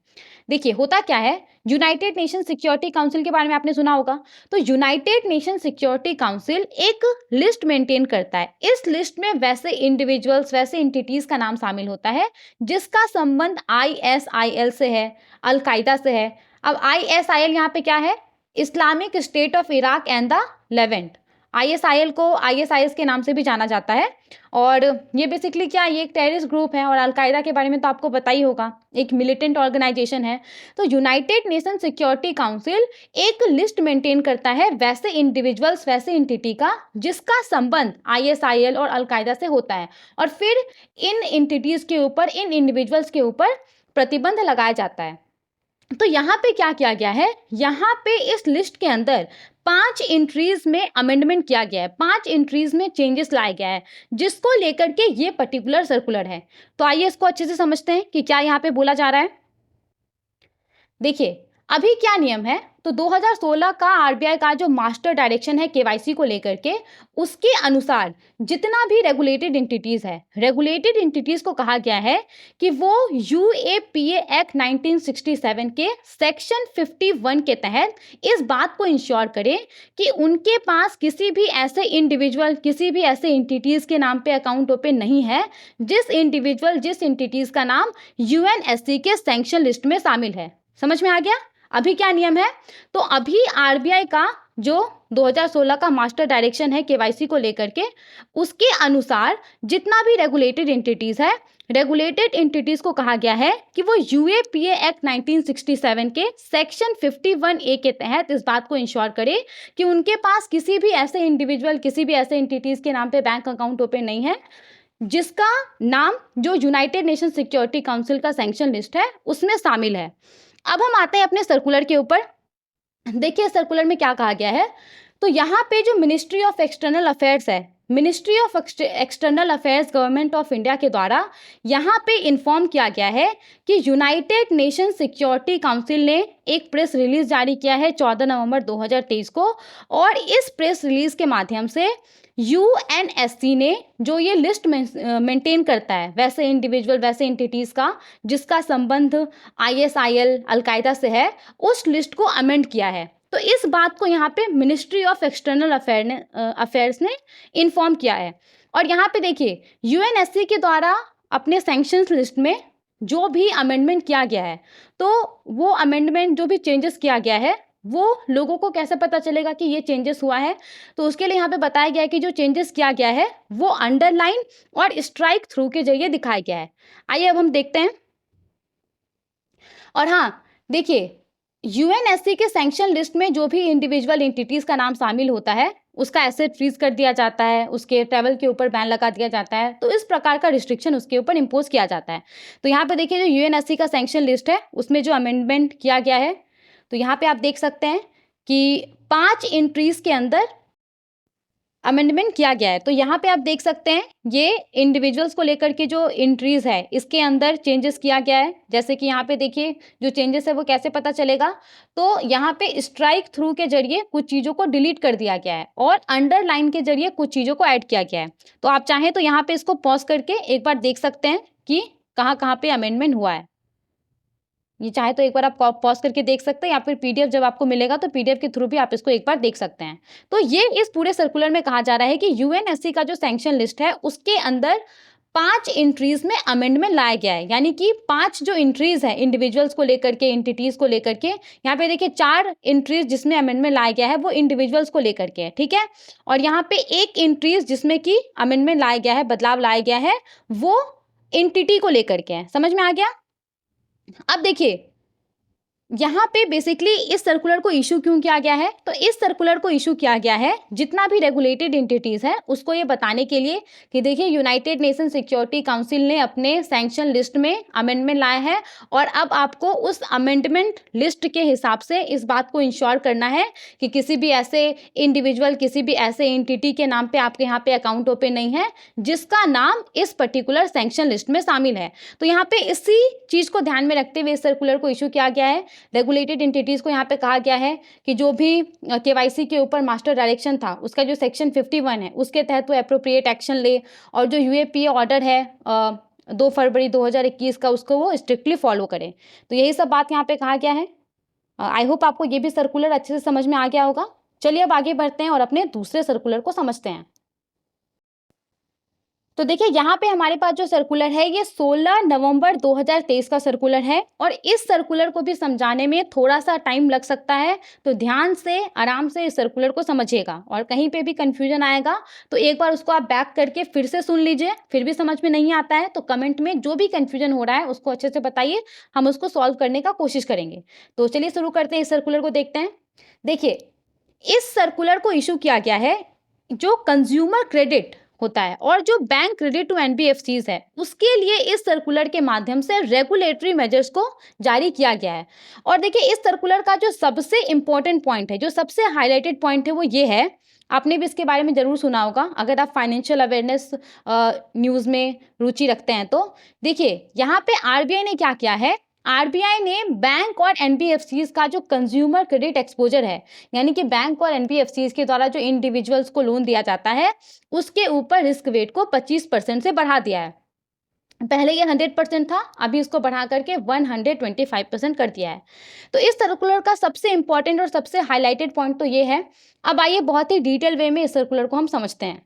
[SPEAKER 1] देखिए होता क्या है, यूनाइटेड नेशन सिक्योरिटी काउंसिल के बारे में आपने सुना होगा। तो यूनाइटेड नेशन सिक्योरिटी काउंसिल एक लिस्ट मेंटेन करता है। इस लिस्ट में वैसे इंडिविजुअल्स, वैसे एंटिटीज का नाम शामिल होता है जिसका संबंध ISIL से है, अलकायदा से है। अब ISIL यहाँ पे क्या है, Islamic state of Iraq and the Levant. ISIL को ISIS के नाम से भी जाना जाता है और ये बेसिकली क्या, ये एक टेररिस्ट ग्रुप है और अलकायदा के बारे में तो आपको पता ही होगा, एक मिलिटेंट ऑर्गेनाइजेशन है। तो यूनाइटेड नेशन सिक्योरिटी काउंसिल एक लिस्ट मेंटेन करता है वैसे इंडिविजुअल्स, वैसे एंटिटी का जिसका संबंध ISIL और अलकायदा से होता है और फिर इन एंटिटीज के ऊपर, इन इंडिविजुअल्स के ऊपर प्रतिबंध लगाया जाता है। तो यहाँ पे क्या किया गया है, यहाँ पे इस लिस्ट के अंदर 5 एंट्रीज में अमेंडमेंट किया गया है, 5 एंट्रीज में चेंजेस लाया गया है, जिसको लेकर के ये पर्टिकुलर सर्कुलर है। तो आइए इसको अच्छे से समझते हैं कि क्या यहाँ पे बोला जा रहा है। देखिए अभी क्या नियम है, तो 2016 का RBI का जो मास्टर डायरेक्शन है KYC को लेकर के, उसके अनुसार जितना भी रेगुलेटेड एंटिटीज है, रेगुलेटेड एंटिटीज को कहा गया है कि वो UAPA एक्ट 1967 के सेक्शन 51 के तहत इस बात को इंश्योर करें कि उनके पास किसी भी ऐसे इंडिविजुअल, किसी भी ऐसे एंटिटीज के नाम पे अकाउंट ओपन नहीं है जिस इंडिविजुअल, जिस एंटिटीज का नाम UNSC के सैंक्शन लिस्ट में शामिल है। समझ में आ गया अभी क्या नियम है। तो अभी RBI का जो 2016 का मास्टर डायरेक्शन है KYC को लेकर के, उसके अनुसार जितना भी रेगुलेटेड एंटिटीज है, रेगुलेटेड एंटिटीज को कहा गया है कि वो UAPA एक्ट 1967 के सेक्शन 51A के तहत इस बात को इंश्योर करे कि उनके पास किसी भी ऐसे इंडिविजुअल, किसी भी ऐसे एंटिटीज के नाम पे बैंक अकाउंट ओपन नहीं है जिसका नाम जो यूनाइटेड नेशन सिक्योरिटी काउंसिल का सैंक्शन लिस्ट है उसमें शामिल है। अब हम आते हैं अपने सर्कुलर के ऊपर। देखिए सर्कुलर में क्या कहा गया है, तो यहाँ पे जो मिनिस्ट्री ऑफ एक्सटर्नल अफेयर्स है, ministry of external affairs government of India के द्वारा यहाँ पे इन्फॉर्म किया गया है कि यूनाइटेड नेशन सिक्योरिटी काउंसिल ने एक प्रेस रिलीज जारी किया है 14 नवंबर 2023 को, और इस प्रेस रिलीज के माध्यम से यूएनएससी ने जो ये लिस्ट मेंटेन करता है वैसे इंडिविजुअल वैसे एंटिटीज का जिसका संबंध आईएसआईएल अलकायदा से है, उस लिस्ट को अमेंड किया है। तो इस बात को यहाँ पे मिनिस्ट्री ऑफ एक्सटर्नल अफेयर्स ने इन्फॉर्म किया है। और यहाँ पे देखिए यूएनएससी के द्वारा अपने सैंक्शंस लिस्ट में जो भी अमेंडमेंट किया गया है, तो वो अमेंडमेंट जो भी चेंजेस किया गया है वो लोगों को कैसे पता चलेगा कि ये चेंजेस हुआ है, तो उसके लिए यहाँ पे बताया गया है कि जो चेंजेस किया गया है वो अंडरलाइन और स्ट्राइक थ्रू के जरिए दिखाया गया है। आइए अब हम देखते हैं। और हाँ देखिए यूएनएससी के सैंक्शन लिस्ट में जो भी इंडिविजुअल एंटिटीज का नाम शामिल होता है उसका एसेट फ्रीज कर दिया जाता है, उसके ट्रैवल के ऊपर बैन लगा दिया जाता है, तो इस प्रकार का रिस्ट्रिक्शन उसके ऊपर इम्पोज किया जाता है। तो यहाँ पे देखिए जो यूएनएससी का सैंक्शन लिस्ट है उसमें जो अमेंडमेंट किया गया है, तो यहाँ पे आप देख सकते हैं कि 5 एंट्रीज के अंदर अमेंडमेंट किया गया है। तो यहाँ पे आप देख सकते हैं ये इंडिविजुअल्स को लेकर के जो एंट्रीज है इसके अंदर चेंजेस किया गया है। जैसे कि यहाँ पे देखिए जो चेंजेस है वो कैसे पता चलेगा, तो यहाँ पे स्ट्राइक थ्रू के जरिए कुछ चीज़ों को डिलीट कर दिया गया है और अंडरलाइन के जरिए कुछ चीज़ों को ऐड किया गया है। तो आप चाहें तो यहाँ पे इसको पॉज करके एक बार देख सकते हैं कि कहाँ कहाँ पे अमेंडमेंट हुआ है। ये चाहे तो एक बार आप पॉज करके देख सकते हैं या फिर पीडीएफ जब आपको मिलेगा तो पीडीएफ के थ्रू भी आप इसको एक बार देख सकते हैं। तो ये इस पूरे सर्कुलर में कहा जा रहा है कि यूएनएससी का जो सैंक्शन लिस्ट है उसके अंदर 5 एंट्रीज में अमेंडमेंट लाया गया है, यानी कि 5 जो एंट्रीज है इंडिविजुअल्स को लेकर के एंटिटीज को लेकर के, यहाँ पे देखिए 4 एंट्रीज जिसमें अमेंडमेंट लाया गया है वो इंडिविजुअल्स को लेकर के है, ठीक है। और यहाँ पे एक एंट्रीज जिसमें कि अमेंडमेंट लाया गया है, बदलाव लाया गया है, वो एंटिटी को लेकर के है। समझ में आ गया। अब देखिए यहाँ पे बेसिकली इस सर्कुलर को इशू क्यों किया गया है, तो इस सर्कुलर को इशू किया गया है जितना भी रेगुलेटेड एंटिटीज है उसको ये बताने के लिए कि देखिए यूनाइटेड नेशन सिक्योरिटी काउंसिल ने अपने सैंक्शन लिस्ट में अमेंडमेंट लाया है और अब आपको उस अमेंडमेंट लिस्ट के हिसाब से इस बात को इंश्योर करना है कि किसी भी ऐसे इंडिविजुअल किसी भी ऐसे एंटिटी के नाम पे आपके यहाँ पे अकाउंट ओपन नहीं है जिसका नाम इस पर्टिकुलर सैंक्शन लिस्ट में शामिल है। तो यहाँ पे इसी चीज को ध्यान में रखते हुए इस सर्कुलर को इशू किया गया है। रेगुलेटेड एंटिटीज को यहाँ पे कहा गया है कि जो भी केवाईसी के ऊपर मास्टर डायरेक्शन था उसका जो सेक्शन 51 है उसके तहत वो एप्रोप्रिएट एक्शन ले, और जो यूएपीए ऑर्डर है 2 फरवरी 2021 का उसको वो स्ट्रिक्टली फॉलो करें। तो यही सब बात यहाँ पे कहा गया है। आई होप आपको ये भी सर्कुलर अच्छे से समझ में आ गया होगा। चलिए अब आगे बढ़ते हैं और अपने दूसरे सर्कुलर को समझते हैं। तो देखिए यहाँ पे हमारे पास जो सर्कुलर है ये 16 नवंबर 2023 का सर्कुलर है, और इस सर्कुलर को भी समझाने में थोड़ा सा टाइम लग सकता है, तो ध्यान से आराम से इस सर्कुलर को समझिएगा और कहीं पे भी कंफ्यूजन आएगा तो एक बार उसको आप बैक करके फिर से सुन लीजिए। फिर भी समझ में नहीं आता है तो कमेंट में जो भी कंफ्यूजन हो रहा है उसको अच्छे से बताइए, हम उसको सॉल्व करने का कोशिश करेंगे। तो चलिए शुरू करते हैं, इस सर्कुलर को देखते हैं। देखिए इस सर्कुलर को इशू किया गया है जो कंज्यूमर क्रेडिट होता है और जो बैंक क्रेडिट टू एनबीएफसीज है उसके लिए इस सर्कुलर के माध्यम से रेगुलेटरी मेजर्स को जारी किया गया है। और देखिए इस सर्कुलर का जो सबसे इंपॉर्टेंट पॉइंट है, जो सबसे हाईलाइटेड पॉइंट है वो ये है, आपने भी इसके बारे में जरूर सुना होगा अगर आप फाइनेंशियल अवेयरनेस न्यूज़ में रुचि रखते हैं। तो देखिए यहाँ पे आरबीआई ने क्या किया है, आरबीआई ने बैंक और एनबीएफसीज का जो कंज्यूमर क्रेडिट एक्सपोजर है, यानी कि बैंक और एनबीएफसीज के द्वारा जो इंडिविजुअल्स को लोन दिया जाता है उसके ऊपर रिस्क वेट को 25% से बढ़ा दिया है। पहले ये 100% था, अभी इसको बढ़ा करके 125% कर दिया है। तो इस सर्कुलर का सबसे इंपॉर्टेंट और सबसे हाईलाइटेड पॉइंट तो ये है। अब आइए बहुत ही डिटेल वे में इस सर्कुलर को हम समझते हैं।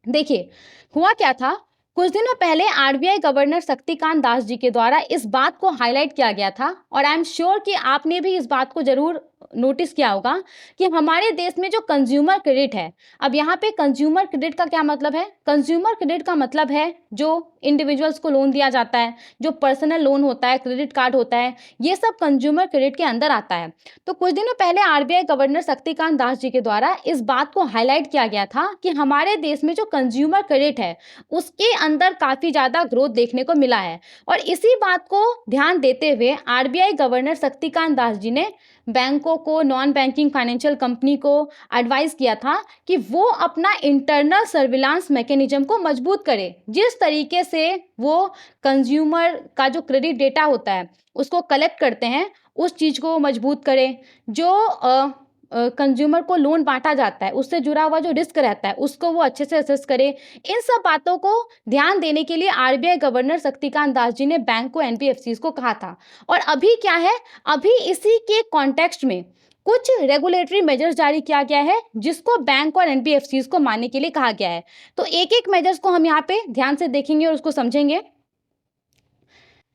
[SPEAKER 1] देखिए हुआ क्या था, कुछ दिनों पहले आरबीआई गवर्नर शक्तिकांत दास जी के द्वारा इस बात को हाईलाइट किया गया था, और आई एम श्योर कि आपने भी इस बात को जरूर नोटिस किया होगा कि हमारे देश में जो कंज्यूमर क्रेडिट है, अब यहाँ पे कंज्यूमर क्रेडिट का क्या मतलब है, कंज्यूमर क्रेडिट का मतलब है जो इंडिविजुअल्स को लोन दिया जाता है, जो पर्सनल लोन होता है, क्रेडिट कार्ड होता है, ये सब कंज्यूमर क्रेडिट के अंदर आता है। तो कुछ दिनों पहले आरबीआई गवर्नर शक्तिकांत दास जी के द्वारा इस बात को हाईलाइट किया गया था कि हमारे देश में जो कंज्यूमर क्रेडिट है, उसके अंदर काफ़ी ज़्यादा ग्रोथ देखने को मिला है। और इसी बात को ध्यान देते हुए आरबीआई गवर्नर शक्तिकांत दास जी ने बैंकों को, नॉन बैंकिंग फाइनेंशियल कंपनी को एडवाइस किया था कि वो अपना इंटरनल सर्विलांस मैकेनिज्म को मजबूत करे। जिस तरीके से वो कंज्यूमर का जो क्रेडिट डेटा होता है उसको कलेक्ट करते हैं, उस चीज़ को मजबूत करें। जो कंज्यूमर को लोन बांटा जाता है, उससे जुड़ा हुआ जो रिस्क रहता है उसको वो अच्छे से असेस करे। इन सब बातों को ध्यान देने के लिए आरबीआई गवर्नर शक्तिकांत दास जी ने बैंक को, एनबीएफसीज को कहा था। और अभी क्या है, अभी इसी के कॉन्टेक्स्ट में कुछ रेगुलेटरी मेजर्स जारी किया गया है जिसको बैंक और एनबीएफसीज को मानने के लिए कहा गया है। तो एक एक मेजर्स को हम यहाँ पे ध्यान से देखेंगे और उसको समझेंगे।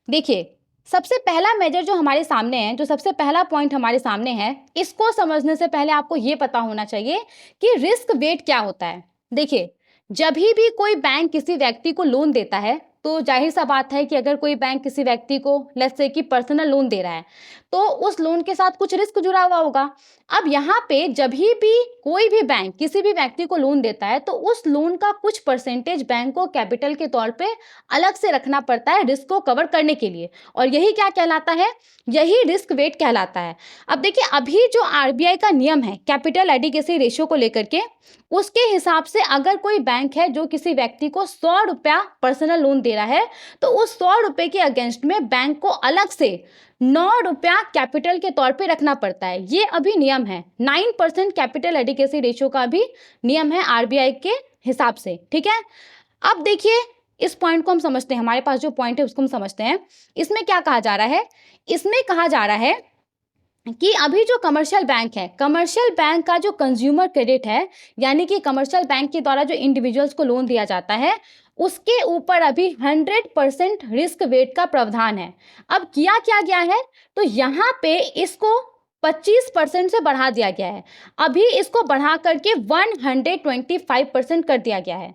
[SPEAKER 1] देखिए, सबसे पहला मेजर जो हमारे सामने है, जो सबसे पहला पॉइंट हमारे सामने है, इसको समझने से पहले आपको ये पता होना चाहिए कि रिस्क वेट क्या होता है। देखिए, जब भी कोई बैंक किसी व्यक्ति को लोन देता है, तो जाहिर सा बात है कि अगर कोई बैंक किसी व्यक्ति को लेट्स से कि पर्सनल लोन दे रहा है, तो उस लोन के साथ कुछ रिस्क जुड़ा हुआ होगा। अब यहाँ पे जब भी कोई भी बैंक किसी भी व्यक्ति को लोन देता है, तो उस लोन का कुछ परसेंटेज बैंक को कैपिटल के तौर पे अलग से रखना पड़ता है रिस्क को कवर करने के लिए। और यही क्या कहलाता है, यही रिस्क वेट कहलाता है। अब देखिए, अभी जो आरबीआई का नियम है कैपिटल एडिक्वेसी रेशियो को लेकर के, उसके हिसाब से अगर कोई बैंक है जो किसी व्यक्ति को 100 रुपया पर्सनल लोन दे रहा है, तो उस 100 रुपए के अगेंस्ट में बैंक को अलग से 9 रुपया कैपिटल के तौर पे रखना पड़ता है। ये अभी नियम है। 9% कैपिटल एडिक्वेसी रेशियो का भी नियम है आरबीआई के हिसाब से, ठीक है। अब देखिए, इस पॉइंट को हम समझते हैं, हमारे पास जो पॉइंट है उसको हम समझते हैं। इसमें क्या कहा जा रहा है, इसमें कहा जा रहा है कि अभी जो कमर्शियल बैंक है, कमर्शियल बैंक का जो कंज्यूमर क्रेडिट है, यानी कि कमर्शियल बैंक के द्वारा जो इंडिविजुअल्स को लोन दिया जाता है, उसके ऊपर अभी 100% रिस्क वेट का प्रावधान है। अब किया क्या गया है, तो यहाँ पे इसको 25% से बढ़ा दिया गया है। अभी इसको बढ़ा करके 125% कर दिया गया है।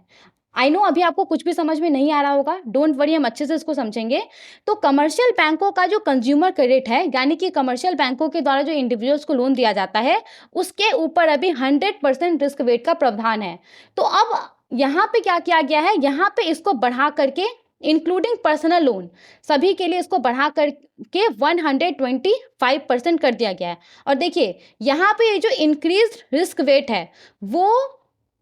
[SPEAKER 1] आई नो अभी आपको कुछ भी समझ में नहीं आ रहा होगा, डोंट वरी, हम अच्छे से इसको समझेंगे। तो कमर्शियल बैंकों का जो कंज्यूमर क्रेडिट है, यानी कि कमर्शियल बैंकों के द्वारा जो इंडिविजुअल्स को लोन दिया जाता है, उसके ऊपर अभी 100% रिस्क वेट का प्रावधान है। तो अब यहाँ पे क्या किया गया है, यहाँ पे इसको बढ़ा करके इंक्लूडिंग पर्सनल लोन सभी के लिए इसको बढ़ा करके 125% कर दिया गया है। और देखिए, यहाँ पे ये जो इंक्रीज रिस्क वेट है, वो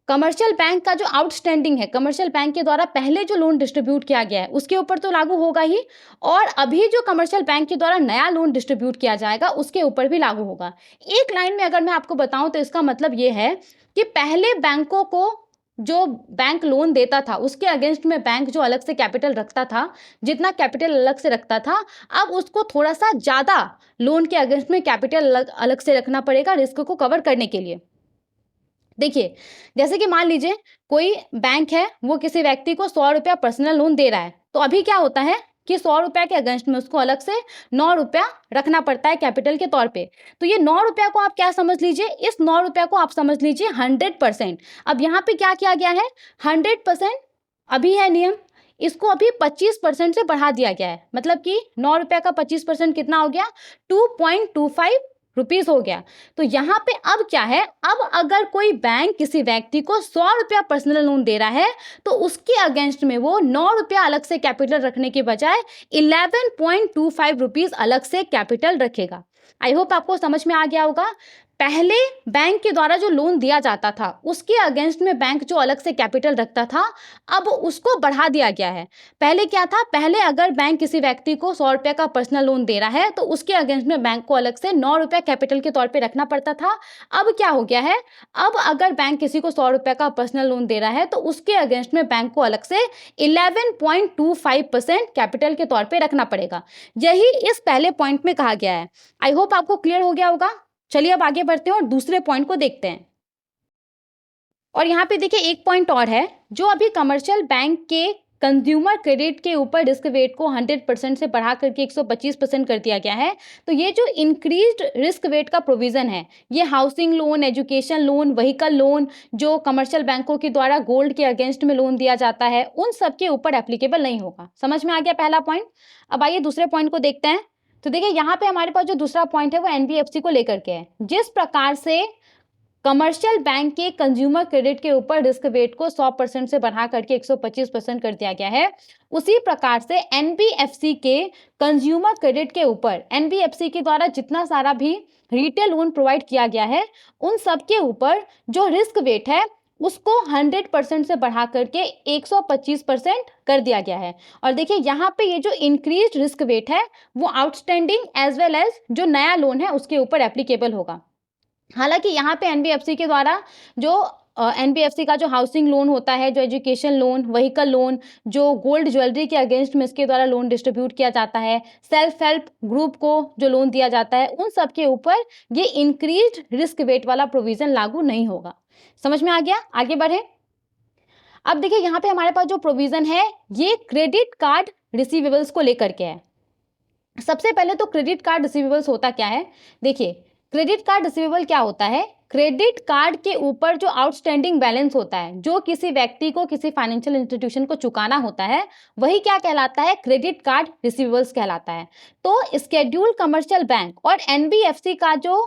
[SPEAKER 1] कमर्शियल बैंक का जो आउटस्टैंडिंग है, कमर्शियल बैंक के द्वारा पहले जो लोन डिस्ट्रीब्यूट किया गया है उसके ऊपर तो लागू होगा ही, और अभी जो कमर्शियल बैंक के द्वारा नया लोन डिस्ट्रीब्यूट किया जाएगा उसके ऊपर भी लागू होगा। एक लाइन में अगर मैं आपको बताऊं तो इसका मतलब ये है कि पहले बैंकों को जो बैंक लोन देता था उसके अगेंस्ट में बैंक जो अलग से कैपिटल रखता था, जितना कैपिटल अलग से रखता था, अब उसको थोड़ा सा ज़्यादा लोन के अगेंस्ट में कैपिटल अलग से रखना पड़ेगा रिस्क को कवर करने के लिए। देखिए, जैसे कि मान लीजिए कोई बैंक है, वो किसी व्यक्ति को 100 रुपया पर्सनल लोन दे रहा है, तो अभी क्या होता है कि 100 रुपया के अगेंस्ट में उसको अलग से 9 रुपया रखना पड़ता है कैपिटल के तौर पे। तो ये 9 रुपया को आप क्या समझ लीजिए, इस 9 रुपया को आप समझ लीजिए 100%। अब यहाँ पे क्या किया गया है, 100% अभी है नियम, इसको अभी 25% से बढ़ा दिया गया है। मतलब कि 9 रुपया का 25% कितना हो गया, 2.25 रुपीस हो गया। तो यहाँ पे अब क्या है, अब अगर कोई बैंक किसी व्यक्ति को 100 रुपया पर्सनल लोन दे रहा है, तो उसके अगेंस्ट में वो 9 रुपया अलग से कैपिटल रखने के बजाय 11.25 रुपीस अलग से कैपिटल रखेगा। आई होप आपको समझ में आ गया होगा। पहले बैंक के द्वारा जो लोन दिया जाता था उसके अगेंस्ट में बैंक जो अलग से कैपिटल रखता था, अब उसको बढ़ा दिया गया है। पहले क्या था, पहले अगर बैंक किसी व्यक्ति को 100 रुपये का पर्सनल लोन दे रहा है तो उसके अगेंस्ट में बैंक को अलग से 9 रुपया कैपिटल के तौर पे रखना पड़ता था। अब क्या हो गया है, अब अगर बैंक किसी को 100 रुपये का पर्सनल लोन दे रहा है तो उसके अगेंस्ट में बैंक को अलग से 11.25% कैपिटल के तौर पे रखना पड़ेगा। यही इस पहले पॉइंट में कहा गया है। आई होप आपको क्लियर हो गया होगा। चलिए अब आगे बढ़ते हैं और दूसरे पॉइंट को देखते हैं। और यहाँ पे देखिए एक पॉइंट और है, जो अभी कमर्शियल बैंक के कंज्यूमर क्रेडिट के ऊपर रिस्क वेट को 100% से बढ़ा करके 125% कर दिया गया है। तो ये जो इंक्रीज्ड रिस्क वेट का प्रोविज़न है, ये housing loan, education loan, vehicle loan, जो कमर्शियल बैंकों के द्वारा गोल्ड के अगेंस्ट में लोन दिया जाता है, उन सब के ऊपर एप्लीकेबल नहीं होगा। समझ में आ गया पहला पॉइंट? अब आइए दूसरे पॉइंट को देखते हैं। तो देखिए यहाँ पे हमारे पास जो दूसरा पॉइंट है वो एनबीएफसी को लेकर के है। जिस प्रकार से कमर्शियल बैंक के कंज्यूमर क्रेडिट के ऊपर रिस्क वेट को 100% से बढ़ा करके 125% कर दिया गया है, उसी प्रकार से एनबीएफसी के कंज्यूमर क्रेडिट के ऊपर एनबीएफसी के द्वारा जितना सारा भी रिटेल लोन प्रोवाइड किया गया है, उन सब के ऊपर जो रिस्क वेट है उसको 100% से बढ़ा करके 125% कर दिया गया है। और देखिए यहाँ पे ये जो इंक्रीज्ड रिस्क वेट है वो आउटस्टैंडिंग एज वेल एज जो नया लोन है उसके ऊपर एप्लीकेबल होगा। हालांकि यहाँ पे एनबीएफसी के द्वारा जो एनबीएफसी का जो हाउसिंग लोन होता है, जो एजुकेशन लोन, व्हीकल लोन, जो गोल्ड ज्वेलरी के अगेंस्ट में इसके द्वारा लोन डिस्ट्रीब्यूट किया जाता है, सेल्फ हेल्प ग्रुप को जो लोन दिया जाता है, उन सब के ऊपर ये इंक्रीज्ड रिस्क वेट वाला प्रोविजन लागू नहीं होगा। समझ में आ गया? आगे बढ़े। अब देखिए यहाँ पे हमारे पास जो प्रोविजन है ये क्रेडिट कार्ड रिसीवेबल्स को लेकर के है। सबसे पहले तो क्रेडिट कार्ड रिसीवेबल्स होता क्या है? देखिए क्रेडिट कार्ड रिसीवेबल क्या होता है? क्रेडिट कार्ड के ऊपर जो आउटस्टैंडिंग बैलेंस होता है, जो किसी व्यक्ति को किसी फाइनेंशियल इंस्टीट्यूशन को चुकाना होता है, वही क्या कहलाता है? क्रेडिट कार्ड रिसीवेबल्स कहलाता है। तो स्केड्यूल कमर्शियल बैंक और एनबीएफसी का जो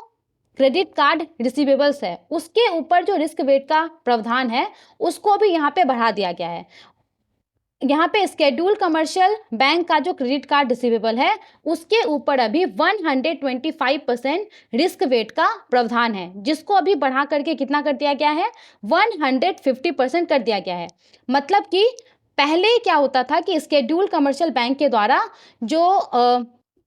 [SPEAKER 1] क्रेडिट कार्ड रिसीवेबल्स है उसके ऊपर जो रिस्क वेट का प्रावधान है उसको भी यहाँ पे बढ़ा दिया गया है। यहाँ पे स्केड्यूल कमर्शियल बैंक का जो क्रेडिट कार्ड रिसीवेबल है उसके ऊपर अभी 125% रिस्क वेट का प्रावधान है, जिसको अभी बढ़ा करके कितना कर दिया गया है? 150% कर दिया गया है। मतलब कि पहले क्या होता था कि स्केड्यूल कमर्शियल बैंक के द्वारा जो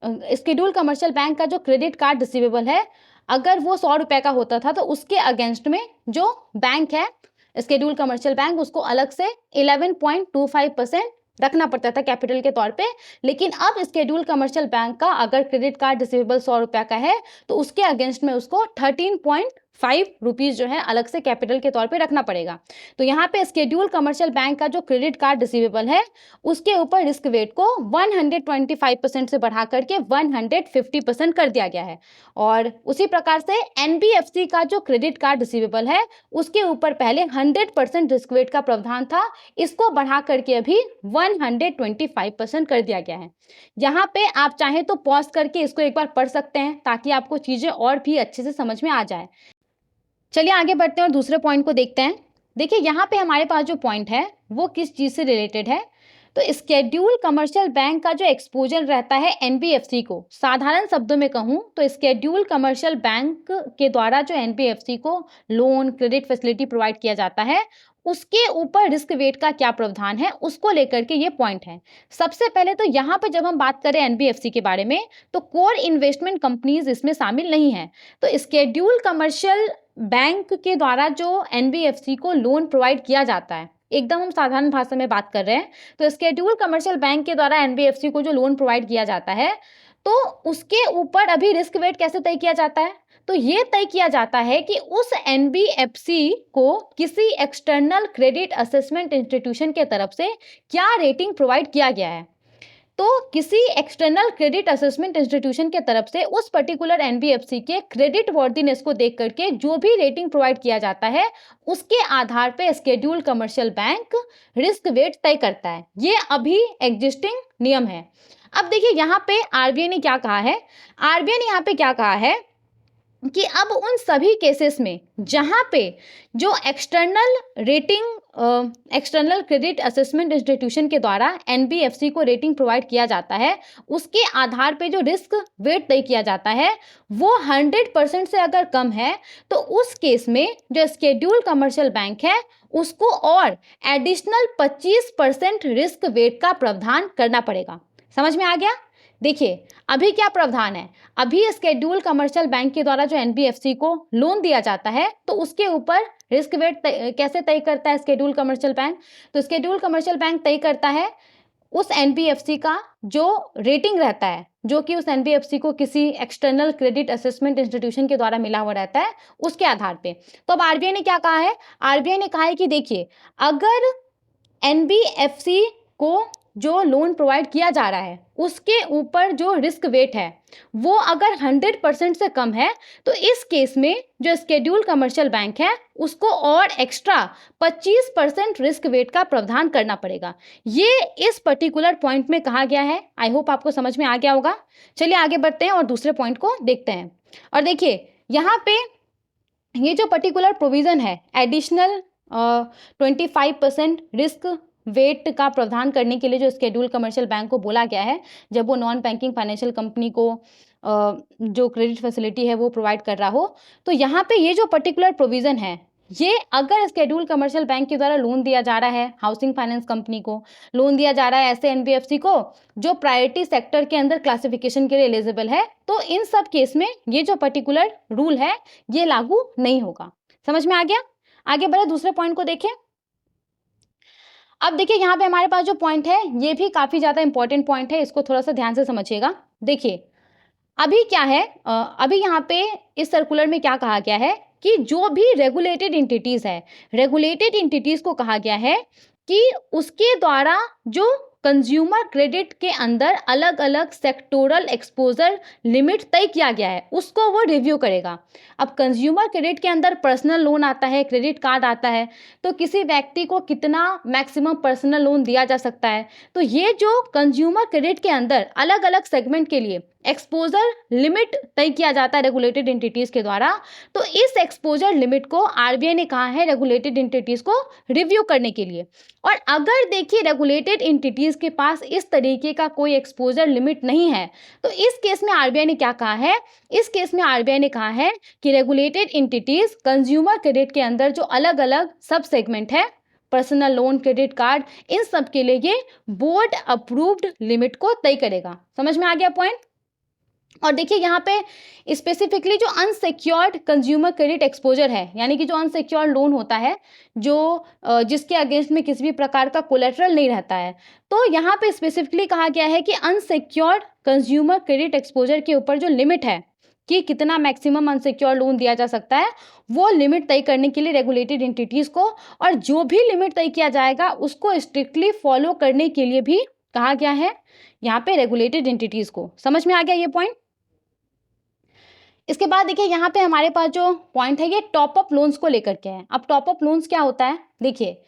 [SPEAKER 1] स्केड्यूल कमर्शियल बैंक का जो क्रेडिट कार्ड रिसीवेबल है, अगर वो 100 रुपए का होता था तो उसके अगेंस्ट में जो बैंक है स्केड्यूल कमर्शियल बैंक उसको अलग से 11.25% रखना पड़ता था कैपिटल के तौर पे। लेकिन अब स्केड्यूल कमर्शियल बैंक का अगर क्रेडिट कार्ड रिसीवेबल 100 रुपया का है तो उसके अगेंस्ट में उसको 13.5 रुपीज जो है अलग से कैपिटल के तौर पे रखना पड़ेगा। तो यहाँ पे स्केड्यूल कमर्शियल बैंक का जो क्रेडिट कार्ड रिसीवेबल है उसके ऊपर रिस्क वेट को 125% से बढ़ा करके 150% कर दिया गया है। और उसी प्रकार से एनबीएफसी का जो क्रेडिट कार्ड रिसीवेबल है उसके ऊपर पहले 100% रिस्क वेट का प्रावधान था, इसको बढ़ा करके अभी 125% कर दिया गया है। यहाँ पे आप चाहें तो पॉज करके इसको एक बार पढ़ सकते हैं ताकि आपको चीजें और भी अच्छे से समझ में आ जाए। चलिए आगे बढ़ते हैं और दूसरे पॉइंट को देखते हैं। देखिए यहाँ पे हमारे पास जो पॉइंट है वो किस चीज से रिलेटेड है? तो स्केड्यूल कमर्शियल बैंक का जो एक्सपोजर रहता है एनबीएफसी को, साधारण शब्दों में कहूँ तो स्केड्यूल कमर्शियल बैंक के द्वारा जो एनबीएफसी को लोन क्रेडिट फैसिलिटी प्रोवाइड किया जाता है उसके ऊपर रिस्क वेट का क्या प्रावधान है उसको लेकर के ये पॉइंट है। सबसे पहले तो यहाँ पे जब हम बात करें एनबीएफसी के बारे में तो कोर इन्वेस्टमेंट कंपनीज इसमें शामिल नहीं है। तो स्केड्यूल कमर्शियल बैंक के द्वारा जो एनबीएफसी को लोन प्रोवाइड किया जाता है, एकदम हम साधारण भाषा में बात कर रहे हैं, तो स्केड्यूल कमर्शियल बैंक के द्वारा एनबीएफसी को जो लोन प्रोवाइड किया जाता है तो उसके ऊपर अभी रिस्क वेट कैसे तय किया जाता है? तो ये तय किया जाता है कि उस एनबीएफसी को किसी एक्सटर्नल क्रेडिट असेसमेंट इंस्टीट्यूशन के तरफ से क्या रेटिंग प्रोवाइड किया गया है। तो किसी एक्सटर्नल क्रेडिट असेसमेंट इंस्टीट्यूशन के तरफ से उस पर्टिकुलर एनबीएफसी के क्रेडिट वर्दीनेस को देख करके जो भी रेटिंग प्रोवाइड किया जाता है उसके आधार पे schedule commercial bank risk wait तय करता है। ये अभी एग्जिस्टिंग नियम है। अब देखिए यहाँ पे आरबीआई ने क्या कहा है? आरबीआई ने यहाँ पे क्या कहा है कि अब उन सभी केसेस में जहां पे जो एक्सटर्नल क्रेडिट असेसमेंट इंस्टीट्यूशन के द्वारा एनबीएफसी को रेटिंग प्रोवाइड किया जाता है उसके आधार पे जो रिस्क वेट तय किया जाता है वो 100% से अगर कम है तो उस केस में जो स्केड्यूल कमर्शियल बैंक है उसको और एडिशनल 25% रिस्क वेट का प्रावधान करना पड़ेगा। समझ में आ गया? देखिए अभी क्या प्रावधान है? अभी स्केड्यूल कमर्शियल बैंक के द्वारा जो एनबीएफसी को लोन दिया जाता है तो उसके ऊपर रिस्क वेट कैसे तय करता है स्केड्यूल कमर्शियल बैंक? तो स्केड्यूल कमर्शियल बैंक तय करता है उस एनबीएफसी का जो रेटिंग रहता है, जो कि उस एनबीएफसी को किसी एक्सटर्नल क्रेडिट असेसमेंट इंस्टीट्यूशन के द्वारा मिला हुआ रहता है, उसके आधार पे। तो अब आरबीआई ने क्या कहा है? आरबीआई ने कहा है कि देखिए अगर एनबीएफसी को जो लोन प्रोवाइड किया जा रहा है उसके ऊपर जो रिस्क वेट है वो अगर 100% से कम है तो इस केस में जो शेड्यूल कमर्शियल बैंक है उसको और एक्स्ट्रा 25% रिस्क वेट का प्रावधान करना पड़ेगा। ये इस पर्टिकुलर पॉइंट में कहा गया है। आई होप आपको समझ में आ गया होगा। चलिए आगे बढ़ते हैं और दूसरे पॉइंट को देखते हैं। और देखिए यहाँ पे ये जो पर्टिकुलर प्रोविजन है एडिशनल 25% रिस्क वेट का प्रावधान करने के लिए जो शेड्यूल कमर्शियल बैंक को बोला गया है जब वो नॉन बैंकिंग फाइनेंशियल कंपनी को जो क्रेडिट फैसिलिटी है वो प्रोवाइड कर रहा हो, तो यहाँ पे ये जो पर्टिकुलर प्रोविजन है ये अगर शेड्यूल कमर्शियल बैंक के द्वारा लोन दिया जा रहा है, हाउसिंग फाइनेंस कंपनी को लोन दिया जा रहा है, ऐसे एनबीएफसी को जो प्रायोरिटी सेक्टर के अंदर क्लासिफिकेशन के लिए एलिजिबल है, तो इन सब केस में ये जो पर्टिकुलर रूल है ये लागू नहीं होगा। समझ में आ गया? आगे बढ़े दूसरे पॉइंट को देखें। अब देखिए यहाँ पे हमारे पास जो पॉइंट है ये भी काफी ज्यादा इंपॉर्टेंट पॉइंट है, इसको थोड़ा सा ध्यान से समझिएगा। देखिए अभी क्या है, अभी यहाँ पे इस सर्कुलर में क्या कहा गया है कि जो भी रेगुलेटेड एंटिटीज है, रेगुलेटेड एंटिटीज को कहा गया है कि उसके द्वारा जो कंज्यूमर क्रेडिट के अंदर अलग अलग सेक्टोरल एक्सपोजर लिमिट तय किया गया है उसको वो रिव्यू करेगा। अब कंज्यूमर क्रेडिट के अंदर पर्सनल लोन आता है, क्रेडिट कार्ड आता है, तो किसी व्यक्ति को कितना मैक्सिमम पर्सनल लोन दिया जा सकता है, तो ये जो कंज्यूमर क्रेडिट के अंदर अलग अलग सेगमेंट के लिए एक्सपोजर लिमिट तय किया जाता है रेगुलेटेड एंटिटीज के द्वारा, तो इस एक्सपोजर लिमिट को आरबीआई ने कहा है रेगुलेटेड एंटिटीज को रिव्यू करने के लिए। और अगर देखिए रेगुलेटेड एंटिटीज के पास इस तरीके का कोई एक्सपोजर लिमिट नहीं है, तो इस केस में आरबीआई ने क्या कहा है, इस केस में आरबीआई ने कहा है कि रेगुलेटेड एंटिटीज कंज्यूमर क्रेडिट के अंदर जो अलग अलग सब सेगमेंट है, पर्सनल लोन, क्रेडिट कार्ड, इन सब के लिए ये बोर्ड अप्रूव्ड लिमिट को तय करेगा। समझ में आ गया पॉइंट? और देखिए यहाँ पे स्पेसिफिकली जो अनसिक्योर्ड कंज्यूमर क्रेडिट एक्सपोजर है, यानी कि जो अनसिक्योर्ड लोन होता है जो जिसके अगेंस्ट में किसी भी प्रकार का कोलेटरल नहीं रहता है, तो यहाँ पे स्पेसिफिकली कहा गया है कि अनसिक्योर्ड कंज्यूमर क्रेडिट एक्सपोजर के ऊपर जो लिमिट है कि कितना मैक्सिमम अनसिक्योर्ड लोन दिया जा सकता है, वो लिमिट तय करने के लिए रेगुलेटेड एंटिटीज को, और जो भी लिमिट तय किया जाएगा उसको स्ट्रिक्टली फॉलो करने के लिए भी कहा गया है यहाँ पे रेगुलेटेड एंटिटीज को। समझ में आ गया ये पॉइंट? इसके बाद देखिए यहाँ पे हमारे पास जो पॉइंट है ये टॉप अप लोन्स को लेकर के है। अब टॉप अप लोन्स क्या होता है, देखिए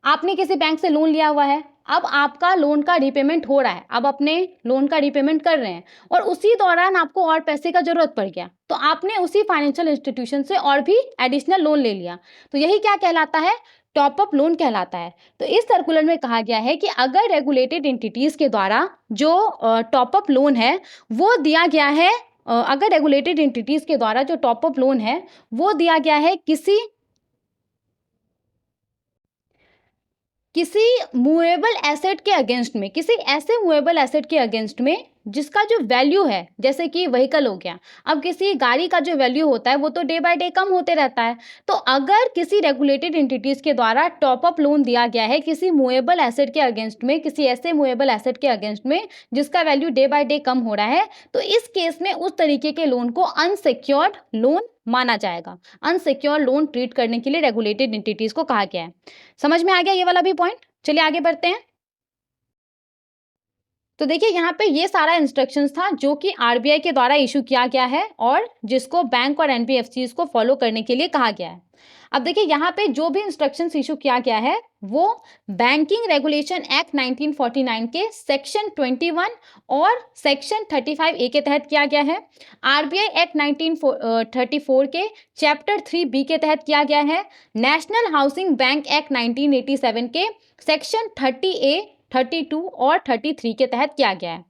[SPEAKER 1] आपने किसी बैंक से लोन लिया हुआ है, अब आपका लोन का रिपेमेंट हो रहा है, अब अपने लोन का रिपेमेंट कर रहे हैं और उसी दौरान आपको और पैसे का जरूरत पड़ गया, तो आपने उसी फाइनेंशियल इंस्टीट्यूशन से और भी एडिशनल लोन ले लिया, तो यही क्या कहलाता है, टॉप अप लोन कहलाता है। तो इस सर्कुलर में कहा गया है कि अगर रेगुलेटेड एंटिटीज के द्वारा जो टॉप अप लोन है वो दिया गया है, अगर रेगुलेटेड एंटिटीज के द्वारा जो टॉप अप लोन है वो दिया गया है किसी मूवेबल एसेट के अगेंस्ट में, किसी ऐसे मूवेबल एसेट के अगेंस्ट में जिसका जो वैल्यू है, जैसे कि व्हीकल हो गया, अब किसी गाड़ी का जो वैल्यू होता है वो तो डे बाय डे कम होते रहता है, तो अगर किसी रेगुलेटेड एंटिटीज के द्वारा टॉप अप लोन दिया गया है किसी मूवेबल एसेट के अगेंस्ट में, किसी ऐसे मूवेबल एसेट के अगेंस्ट में जिसका वैल्यू डे बाय डे कम हो रहा है, तो इस केस में उस तरीके के लोन को अनसिक्योर्ड लोन माना जाएगा। अनसिक्योर लोन ट्रीट करने के लिए रेगुलेटेड एंटिटीज को कहा गया है। समझ में आ गया ये वाला भी पॉइंट? चलिए आगे बढ़ते हैं। तो देखिए यहाँ पे ये सारा इंस्ट्रक्शंस था जो कि आरबीआई के द्वारा इशू किया गया है और जिसको बैंक और एनबीएफसीज को फॉलो करने के लिए कहा गया है। अब देखिए यहाँ पे जो भी इंस्ट्रक्शंस इशू किया गया है वो बैंकिंग रेगुलेशन एक्ट 1949 के सेक्शन 21 और सेक्शन 35A के तहत किया गया है। आरबीआई एक्ट 1934 के चैप्टर 3B के तहत किया गया है। नेशनल हाउसिंग बैंक एक्ट 1987 के सेक्शन 30A, 32 और 33 के तहत किया गया है।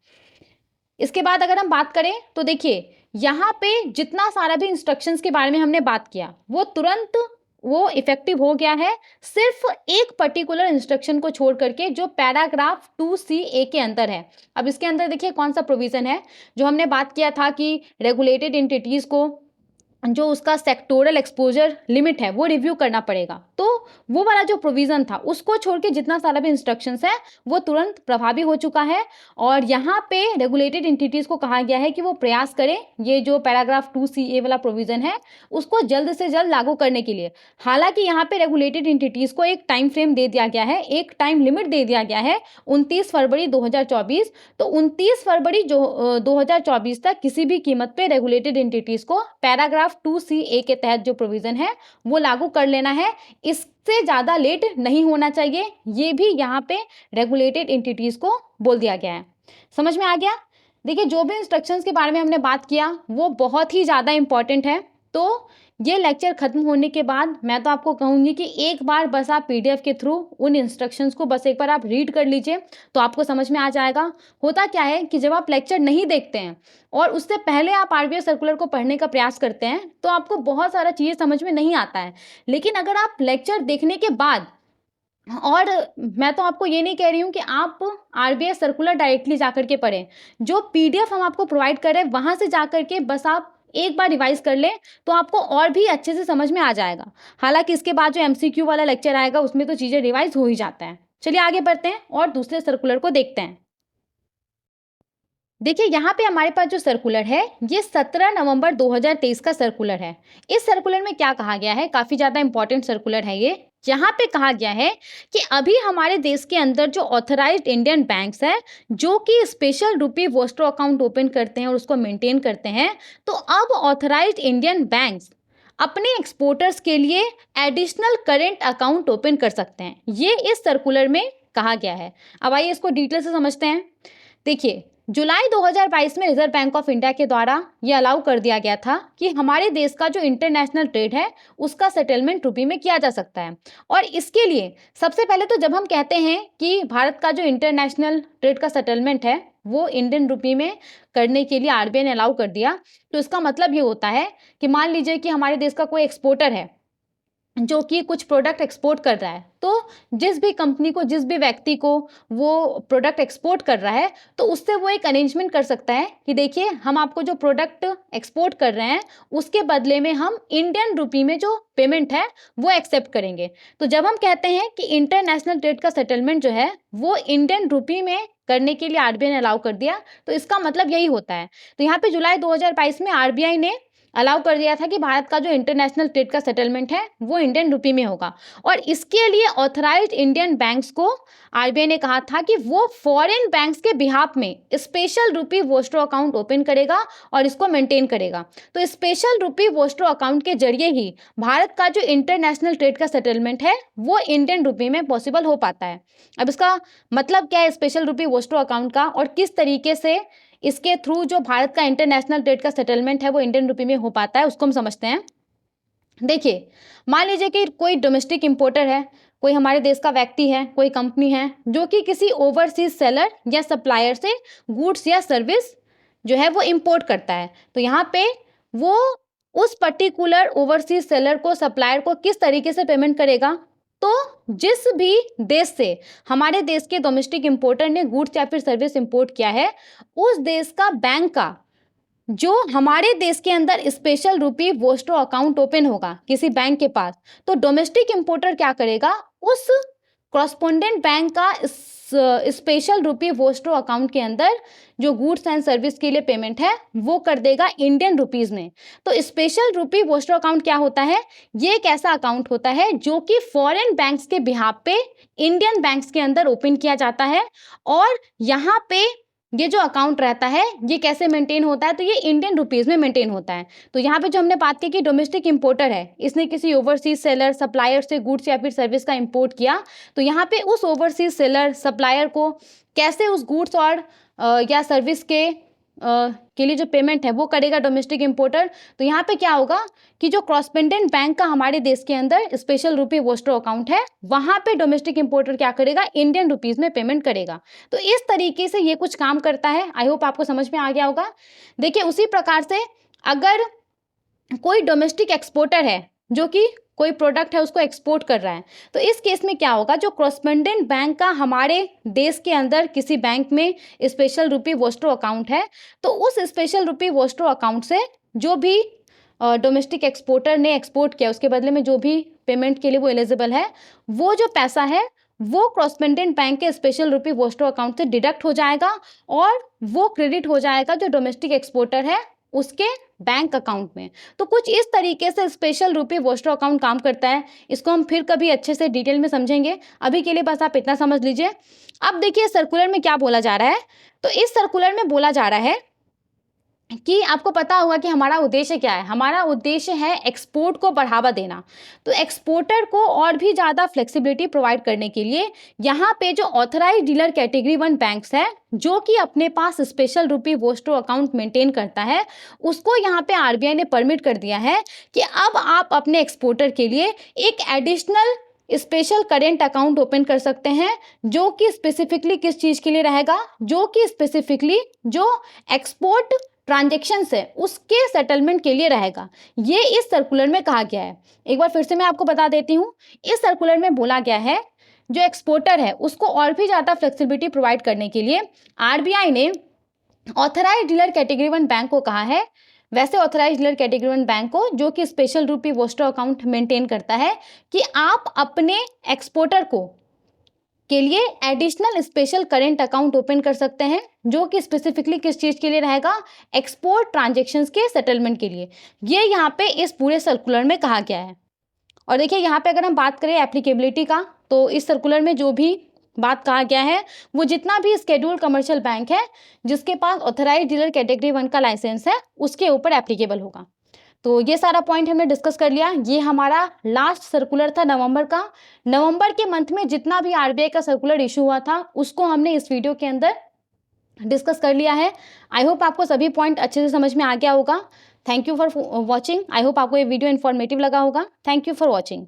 [SPEAKER 1] इसके बाद अगर हम बात करें तो देखिए यहाँ पे जितना सारा भी इंस्ट्रक्शंस के बारे में हमने बात किया वो तुरंत वो इफेक्टिव हो गया है, सिर्फ एक पर्टिकुलर इंस्ट्रक्शन को छोड़ करके जो पैराग्राफ 2CA के अंदर है। अब इसके अंदर देखिए कौन सा प्रोविजन है, जो हमने बात किया था कि रेगुलेटेड एंटिटीज को जो उसका सेक्टोरल एक्सपोजर लिमिट है वो रिव्यू करना पड़ेगा, तो वो वाला जो प्रोविज़न था उसको छोड़ के जितना सारा भी इंस्ट्रक्शंस है वो तुरंत प्रभावी हो चुका है। और यहाँ पे रेगुलेटेड एंटिटीज़ को कहा गया है कि वो प्रयास करें ये जो पैराग्राफ 2 CA वाला प्रोविज़न है उसको जल्द से जल्द लागू करने के लिए। हालाँकि यहाँ पे रेगुलेटेड एंटिटीज़ को एक टाइम फ्रेम दे दिया गया है, एक टाइम लिमिट दे दिया गया है 29 फरवरी 2024। तो 29 फरवरी 2024 तक किसी भी कीमत पे रेगुलेटेड एंटिटीज़ को पैराग्राफ 2 CA के तहत जो प्रोविज़न है वो लागू कर लेना है। इससे ज़्यादा लेट नहीं होना चाहिए, ये भी यहाँ पे रेगुलेटेड एंटिटीज़ को बोल दिया गया है। समझ में आ गया? देखिए, जो भी इंस्ट्रक्शंस के बारे में हमने बात किया वो बहुत ही ज़्यादा इम्पॉर्टेंट है। तो ये लेक्चर खत्म होने के बाद मैं तो आपको कहूँगी कि एक बार बस आप PDF के थ्रू उन इंस्ट्रक्शंस को बस एक बार आप रीड कर लीजिए, तो आपको समझ में आ जाएगा। होता क्या है कि जब आप लेक्चर नहीं देखते हैं और उससे पहले आप RBI सर्कुलर को पढ़ने का प्रयास करते हैं, तो आपको बहुत सारा चीज़ें समझ में नहीं आता है। लेकिन अगर आप लेक्चर देखने के बाद, और मैं तो आपको ये नहीं कह रही हूँ कि आप RBI सर्कुलर डायरेक्टली जाकर के पढ़ें। जो PDF हम आपको प्रोवाइड कर रहे हैं, वहाँ से जाकर के बस आप एक बार रिवाइज़ कर लें, तो आपको और भी अच्छे से समझ में आ जाएगा। हालाँकि इसके बाद जो MCQ वाला लेक्चर आएगा, उसमें तो चीज़ें रिवाइज़ हो ही जाता है। चलिए आगे बढ़ते हैं और दूसरे सर्कुलर को देखते हैं। देखिए, यहाँ पे हमारे पास जो सर्कुलर है ये 17 नवंबर 2023 का सर्कुलर है। इस सर्कुलर में क्या कहा गया है, काफ़ी ज़्यादा इंपॉर्टेंट सर्कुलर है ये। यहाँ पे कहा गया है कि अभी हमारे देश के अंदर जो ऑथराइज्ड इंडियन बैंक्स हैं, जो कि स्पेशल रुपी वोस्ट्रो अकाउंट ओपन करते हैं और उसको मेंटेन करते हैं, तो अब ऑथराइज्ड इंडियन बैंक्स अपने एक्सपोर्टर्स के लिए एडिशनल करेंट अकाउंट ओपन कर सकते हैं। ये इस सर्कुलर में कहा गया है। अब आइए इसको डिटेल से समझते हैं। देखिए, जुलाई 2022 में रिजर्व बैंक ऑफ इंडिया के द्वारा ये अलाउ कर दिया गया था कि हमारे देश का जो इंटरनेशनल ट्रेड है उसका सेटलमेंट रुपी में किया जा सकता है। और इसके लिए सबसे पहले तो जब हम कहते हैं कि भारत का जो इंटरनेशनल ट्रेड का सेटलमेंट है वो इंडियन रुपी में करने के लिए RBI ने अलाउ कर दिया, तो इसका मतलब ये होता है कि मान लीजिए कि हमारे देश का कोई एक्सपोर्टर है जो कि कुछ प्रोडक्ट एक्सपोर्ट कर रहा है, तो जिस भी कंपनी को, जिस भी व्यक्ति को वो प्रोडक्ट एक्सपोर्ट कर रहा है, तो उससे वो एक अरेंजमेंट कर सकता है कि देखिए, हम आपको जो प्रोडक्ट एक्सपोर्ट कर रहे हैं उसके बदले में हम इंडियन रुपी में जो पेमेंट है वो एक्सेप्ट करेंगे। तो जब हम कहते हैं कि इंटरनेशनल ट्रेड का सेटलमेंट जो है वो इंडियन रुपी में करने के लिए RBI ने अलाउ कर दिया, तो इसका मतलब यही होता है। तो यहाँ पे जुलाई 2022 में RBI ने अलाउ कर दिया था कि भारत का जो इंटरनेशनल ट्रेड का सेटलमेंट है वो इंडियन रुपी में होगा। और इसके लिए ऑथराइज्ड इंडियन बैंक्स को RBI ने कहा था कि वो फॉरेन बैंक्स के बिहाफ में स्पेशल रुपी वोस्ट्रो अकाउंट ओपन करेगा और इसको मेंटेन करेगा। तो स्पेशल रुपी वोस्ट्रो अकाउंट के जरिए ही भारत का जो इंटरनेशनल ट्रेड का सेटलमेंट है वो इंडियन रुपी में पॉसिबल हो पाता है। अब इसका मतलब क्या है स्पेशल रुपी वोस्ट्रो अकाउंट का, और किस तरीके से इसके थ्रू जो भारत का इंटरनेशनल ट्रेड का सेटलमेंट है वो इंडियन रुपी में हो पाता है, उसको हम समझते हैं। देखिए, मान लीजिए कि कोई डोमेस्टिक इंपोर्टर है, कोई हमारे देश का व्यक्ति है, कोई कंपनी है जो कि किसी ओवरसीज सेलर या सप्लायर से गुड्स या सर्विस जो है वो इंपोर्ट करता है। तो यहाँ पे वो उस पर्टिकुलर ओवरसीज सेलर को, सप्लायर को किस तरीके से पेमेंट करेगा, तो जिस भी देश से हमारे देश के डोमेस्टिक इंपोर्टर ने गुड्स या फिर सर्विस इंपोर्ट किया है, उस देश का बैंक का जो हमारे देश के अंदर स्पेशल रुपी वोस्ट्रो अकाउंट ओपन होगा किसी बैंक के पास, तो डोमेस्टिक इंपोर्टर क्या करेगा, उस कॉरस्पॉन्डेंट बैंक का स्पेशल रुपी वोस्ट्रो अकाउंट के अंदर जो गुड्स एंड सर्विस के लिए पेमेंट है वो कर देगा इंडियन रुपीज़ में। तो स्पेशल रुपी वोस्ट्रो अकाउंट क्या होता है, ये एक ऐसा अकाउंट होता है जो कि फॉरेन बैंक्स के बिहाफ पे इंडियन बैंक्स के अंदर ओपन किया जाता है। और यहाँ पे ये जो अकाउंट रहता है ये कैसे मेंटेन होता है, तो ये इंडियन रुपीज़ में मेंटेन होता है। तो यहाँ पे जो हमने बात की कि डोमेस्टिक इंपोर्टर है, इसने किसी ओवरसीज सेलर, सप्लायर से गुड्स या फिर सर्विस का इंपोर्ट किया, तो यहाँ पे उस ओवरसीज सेलर, सप्लायर को कैसे उस गुड्स और या सर्विस के लिए जो पेमेंट है वो करेगा डोमेस्टिक इंपोर्टर। तो यहाँ पे क्या होगा कि जो कॉरस्पॉन्डेंट बैंक का हमारे देश के अंदर स्पेशल रुपी वोस्ट्रो अकाउंट है, वहाँ पे डोमेस्टिक इंपोर्टर क्या करेगा, इंडियन रुपीज़ में पेमेंट करेगा। तो इस तरीके से ये कुछ काम करता है। आई होप आपको समझ में आ गया होगा। देखिए, उसी प्रकार से अगर कोई डोमेस्टिक एक्सपोर्टर है जो कि कोई प्रोडक्ट है उसको एक्सपोर्ट कर रहा है, तो इस केस में क्या होगा, जो कॉरस्पॉन्डेंट बैंक का हमारे देश के अंदर किसी बैंक में स्पेशल रुपी वोस्ट्रो अकाउंट है, तो उस स्पेशल रुपी वोस्ट्रो अकाउंट से जो भी डोमेस्टिक एक्सपोर्टर ने एक्सपोर्ट किया उसके बदले में जो भी पेमेंट के लिए वो एलिजिबल है, वो जो पैसा है वो कॉरेस्पोंडेंट बैंक के स्पेशल रुपी वोस्टो अकाउंट से डिडक्ट हो जाएगा और वो क्रेडिट हो जाएगा जो डोमेस्टिक एक्सपोर्टर है उसके बैंक अकाउंट में। तो कुछ इस तरीके से स्पेशल रुपी वोस्टो अकाउंट काम करता है। इसको हम फिर कभी अच्छे से डिटेल में समझेंगे, अभी के लिए बस आप इतना समझ लीजिए। अब देखिए सर्कुलर में क्या बोला जा रहा है। तो इस सर्कुलर में बोला जा रहा है कि आपको पता होगा कि हमारा उद्देश्य क्या है। हमारा उद्देश्य है एक्सपोर्ट को बढ़ावा देना। तो एक्सपोर्टर को और भी ज़्यादा फ्लेक्सिबिलिटी प्रोवाइड करने के लिए यहाँ पे जो ऑथराइज्ड डीलर कैटेगरी 1 बैंक्स है जो कि अपने पास स्पेशल रुपी वोस्टो अकाउंट मेंटेन करता है, उसको यहाँ पे आरबीआई ने परमिट कर दिया है कि अब आप अपने एक्सपोर्टर के लिए एक additional special current account open कर सकते हैं जो कि स्पेसिफिकली किस चीज़ के लिए रहेगा, जो कि स्पेसिफिकली जो एक्सपोर्ट ट्रांजेक्शन्स है उसके सेटलमेंट के लिए रहेगा। ये इस सर्कुलर में कहा गया है। एक बार फिर से मैं आपको बता देती हूँ। इस सर्कुलर में बोला गया है जो एक्सपोर्टर है उसको और भी ज़्यादा फ्लेक्सिबिलिटी प्रोवाइड करने के लिए आरबीआई ने ऑथराइज्ड डीलर कैटेगरी 1 बैंक को कहा है, वैसे ऑथराइज्ड डीलर कैटेगरी 1 बैंक को जो कि स्पेशल रुपी वोस्टो अकाउंट मेंटेन करता है, कि आप अपने एक्सपोर्टर को के लिए additional special current account open कर सकते हैं जो कि स्पेसिफिकली किस चीज़ के लिए रहेगा, एक्सपोर्ट ट्रांजैक्शंस के सेटलमेंट के लिए। ये यहाँ पे इस पूरे सर्कुलर में कहा गया है। और देखिए यहाँ पे अगर हम बात करें एप्लीकेबिलिटी का, तो इस सर्कुलर में जो भी बात कहा गया है वो जितना भी स्केड्यूल कमर्शियल बैंक है जिसके पास ऑथराइज्ड डीलर कैटेगरी 1 का लाइसेंस है उसके ऊपर एप्लीकेबल होगा। तो ये सारा पॉइंट हमने डिस्कस कर लिया। ये हमारा लास्ट सर्कुलर था नवंबर का। नवंबर के मंथ में जितना भी आरबीआई का सर्कुलर इशू हुआ था उसको हमने इस वीडियो के अंदर डिस्कस कर लिया है। आई होप आपको सभी पॉइंट अच्छे से समझ में आ गया होगा। Thank you for watching. I hope आपको ये वीडियो इन्फॉर्मेटिव लगा होगा। Thank you for watching.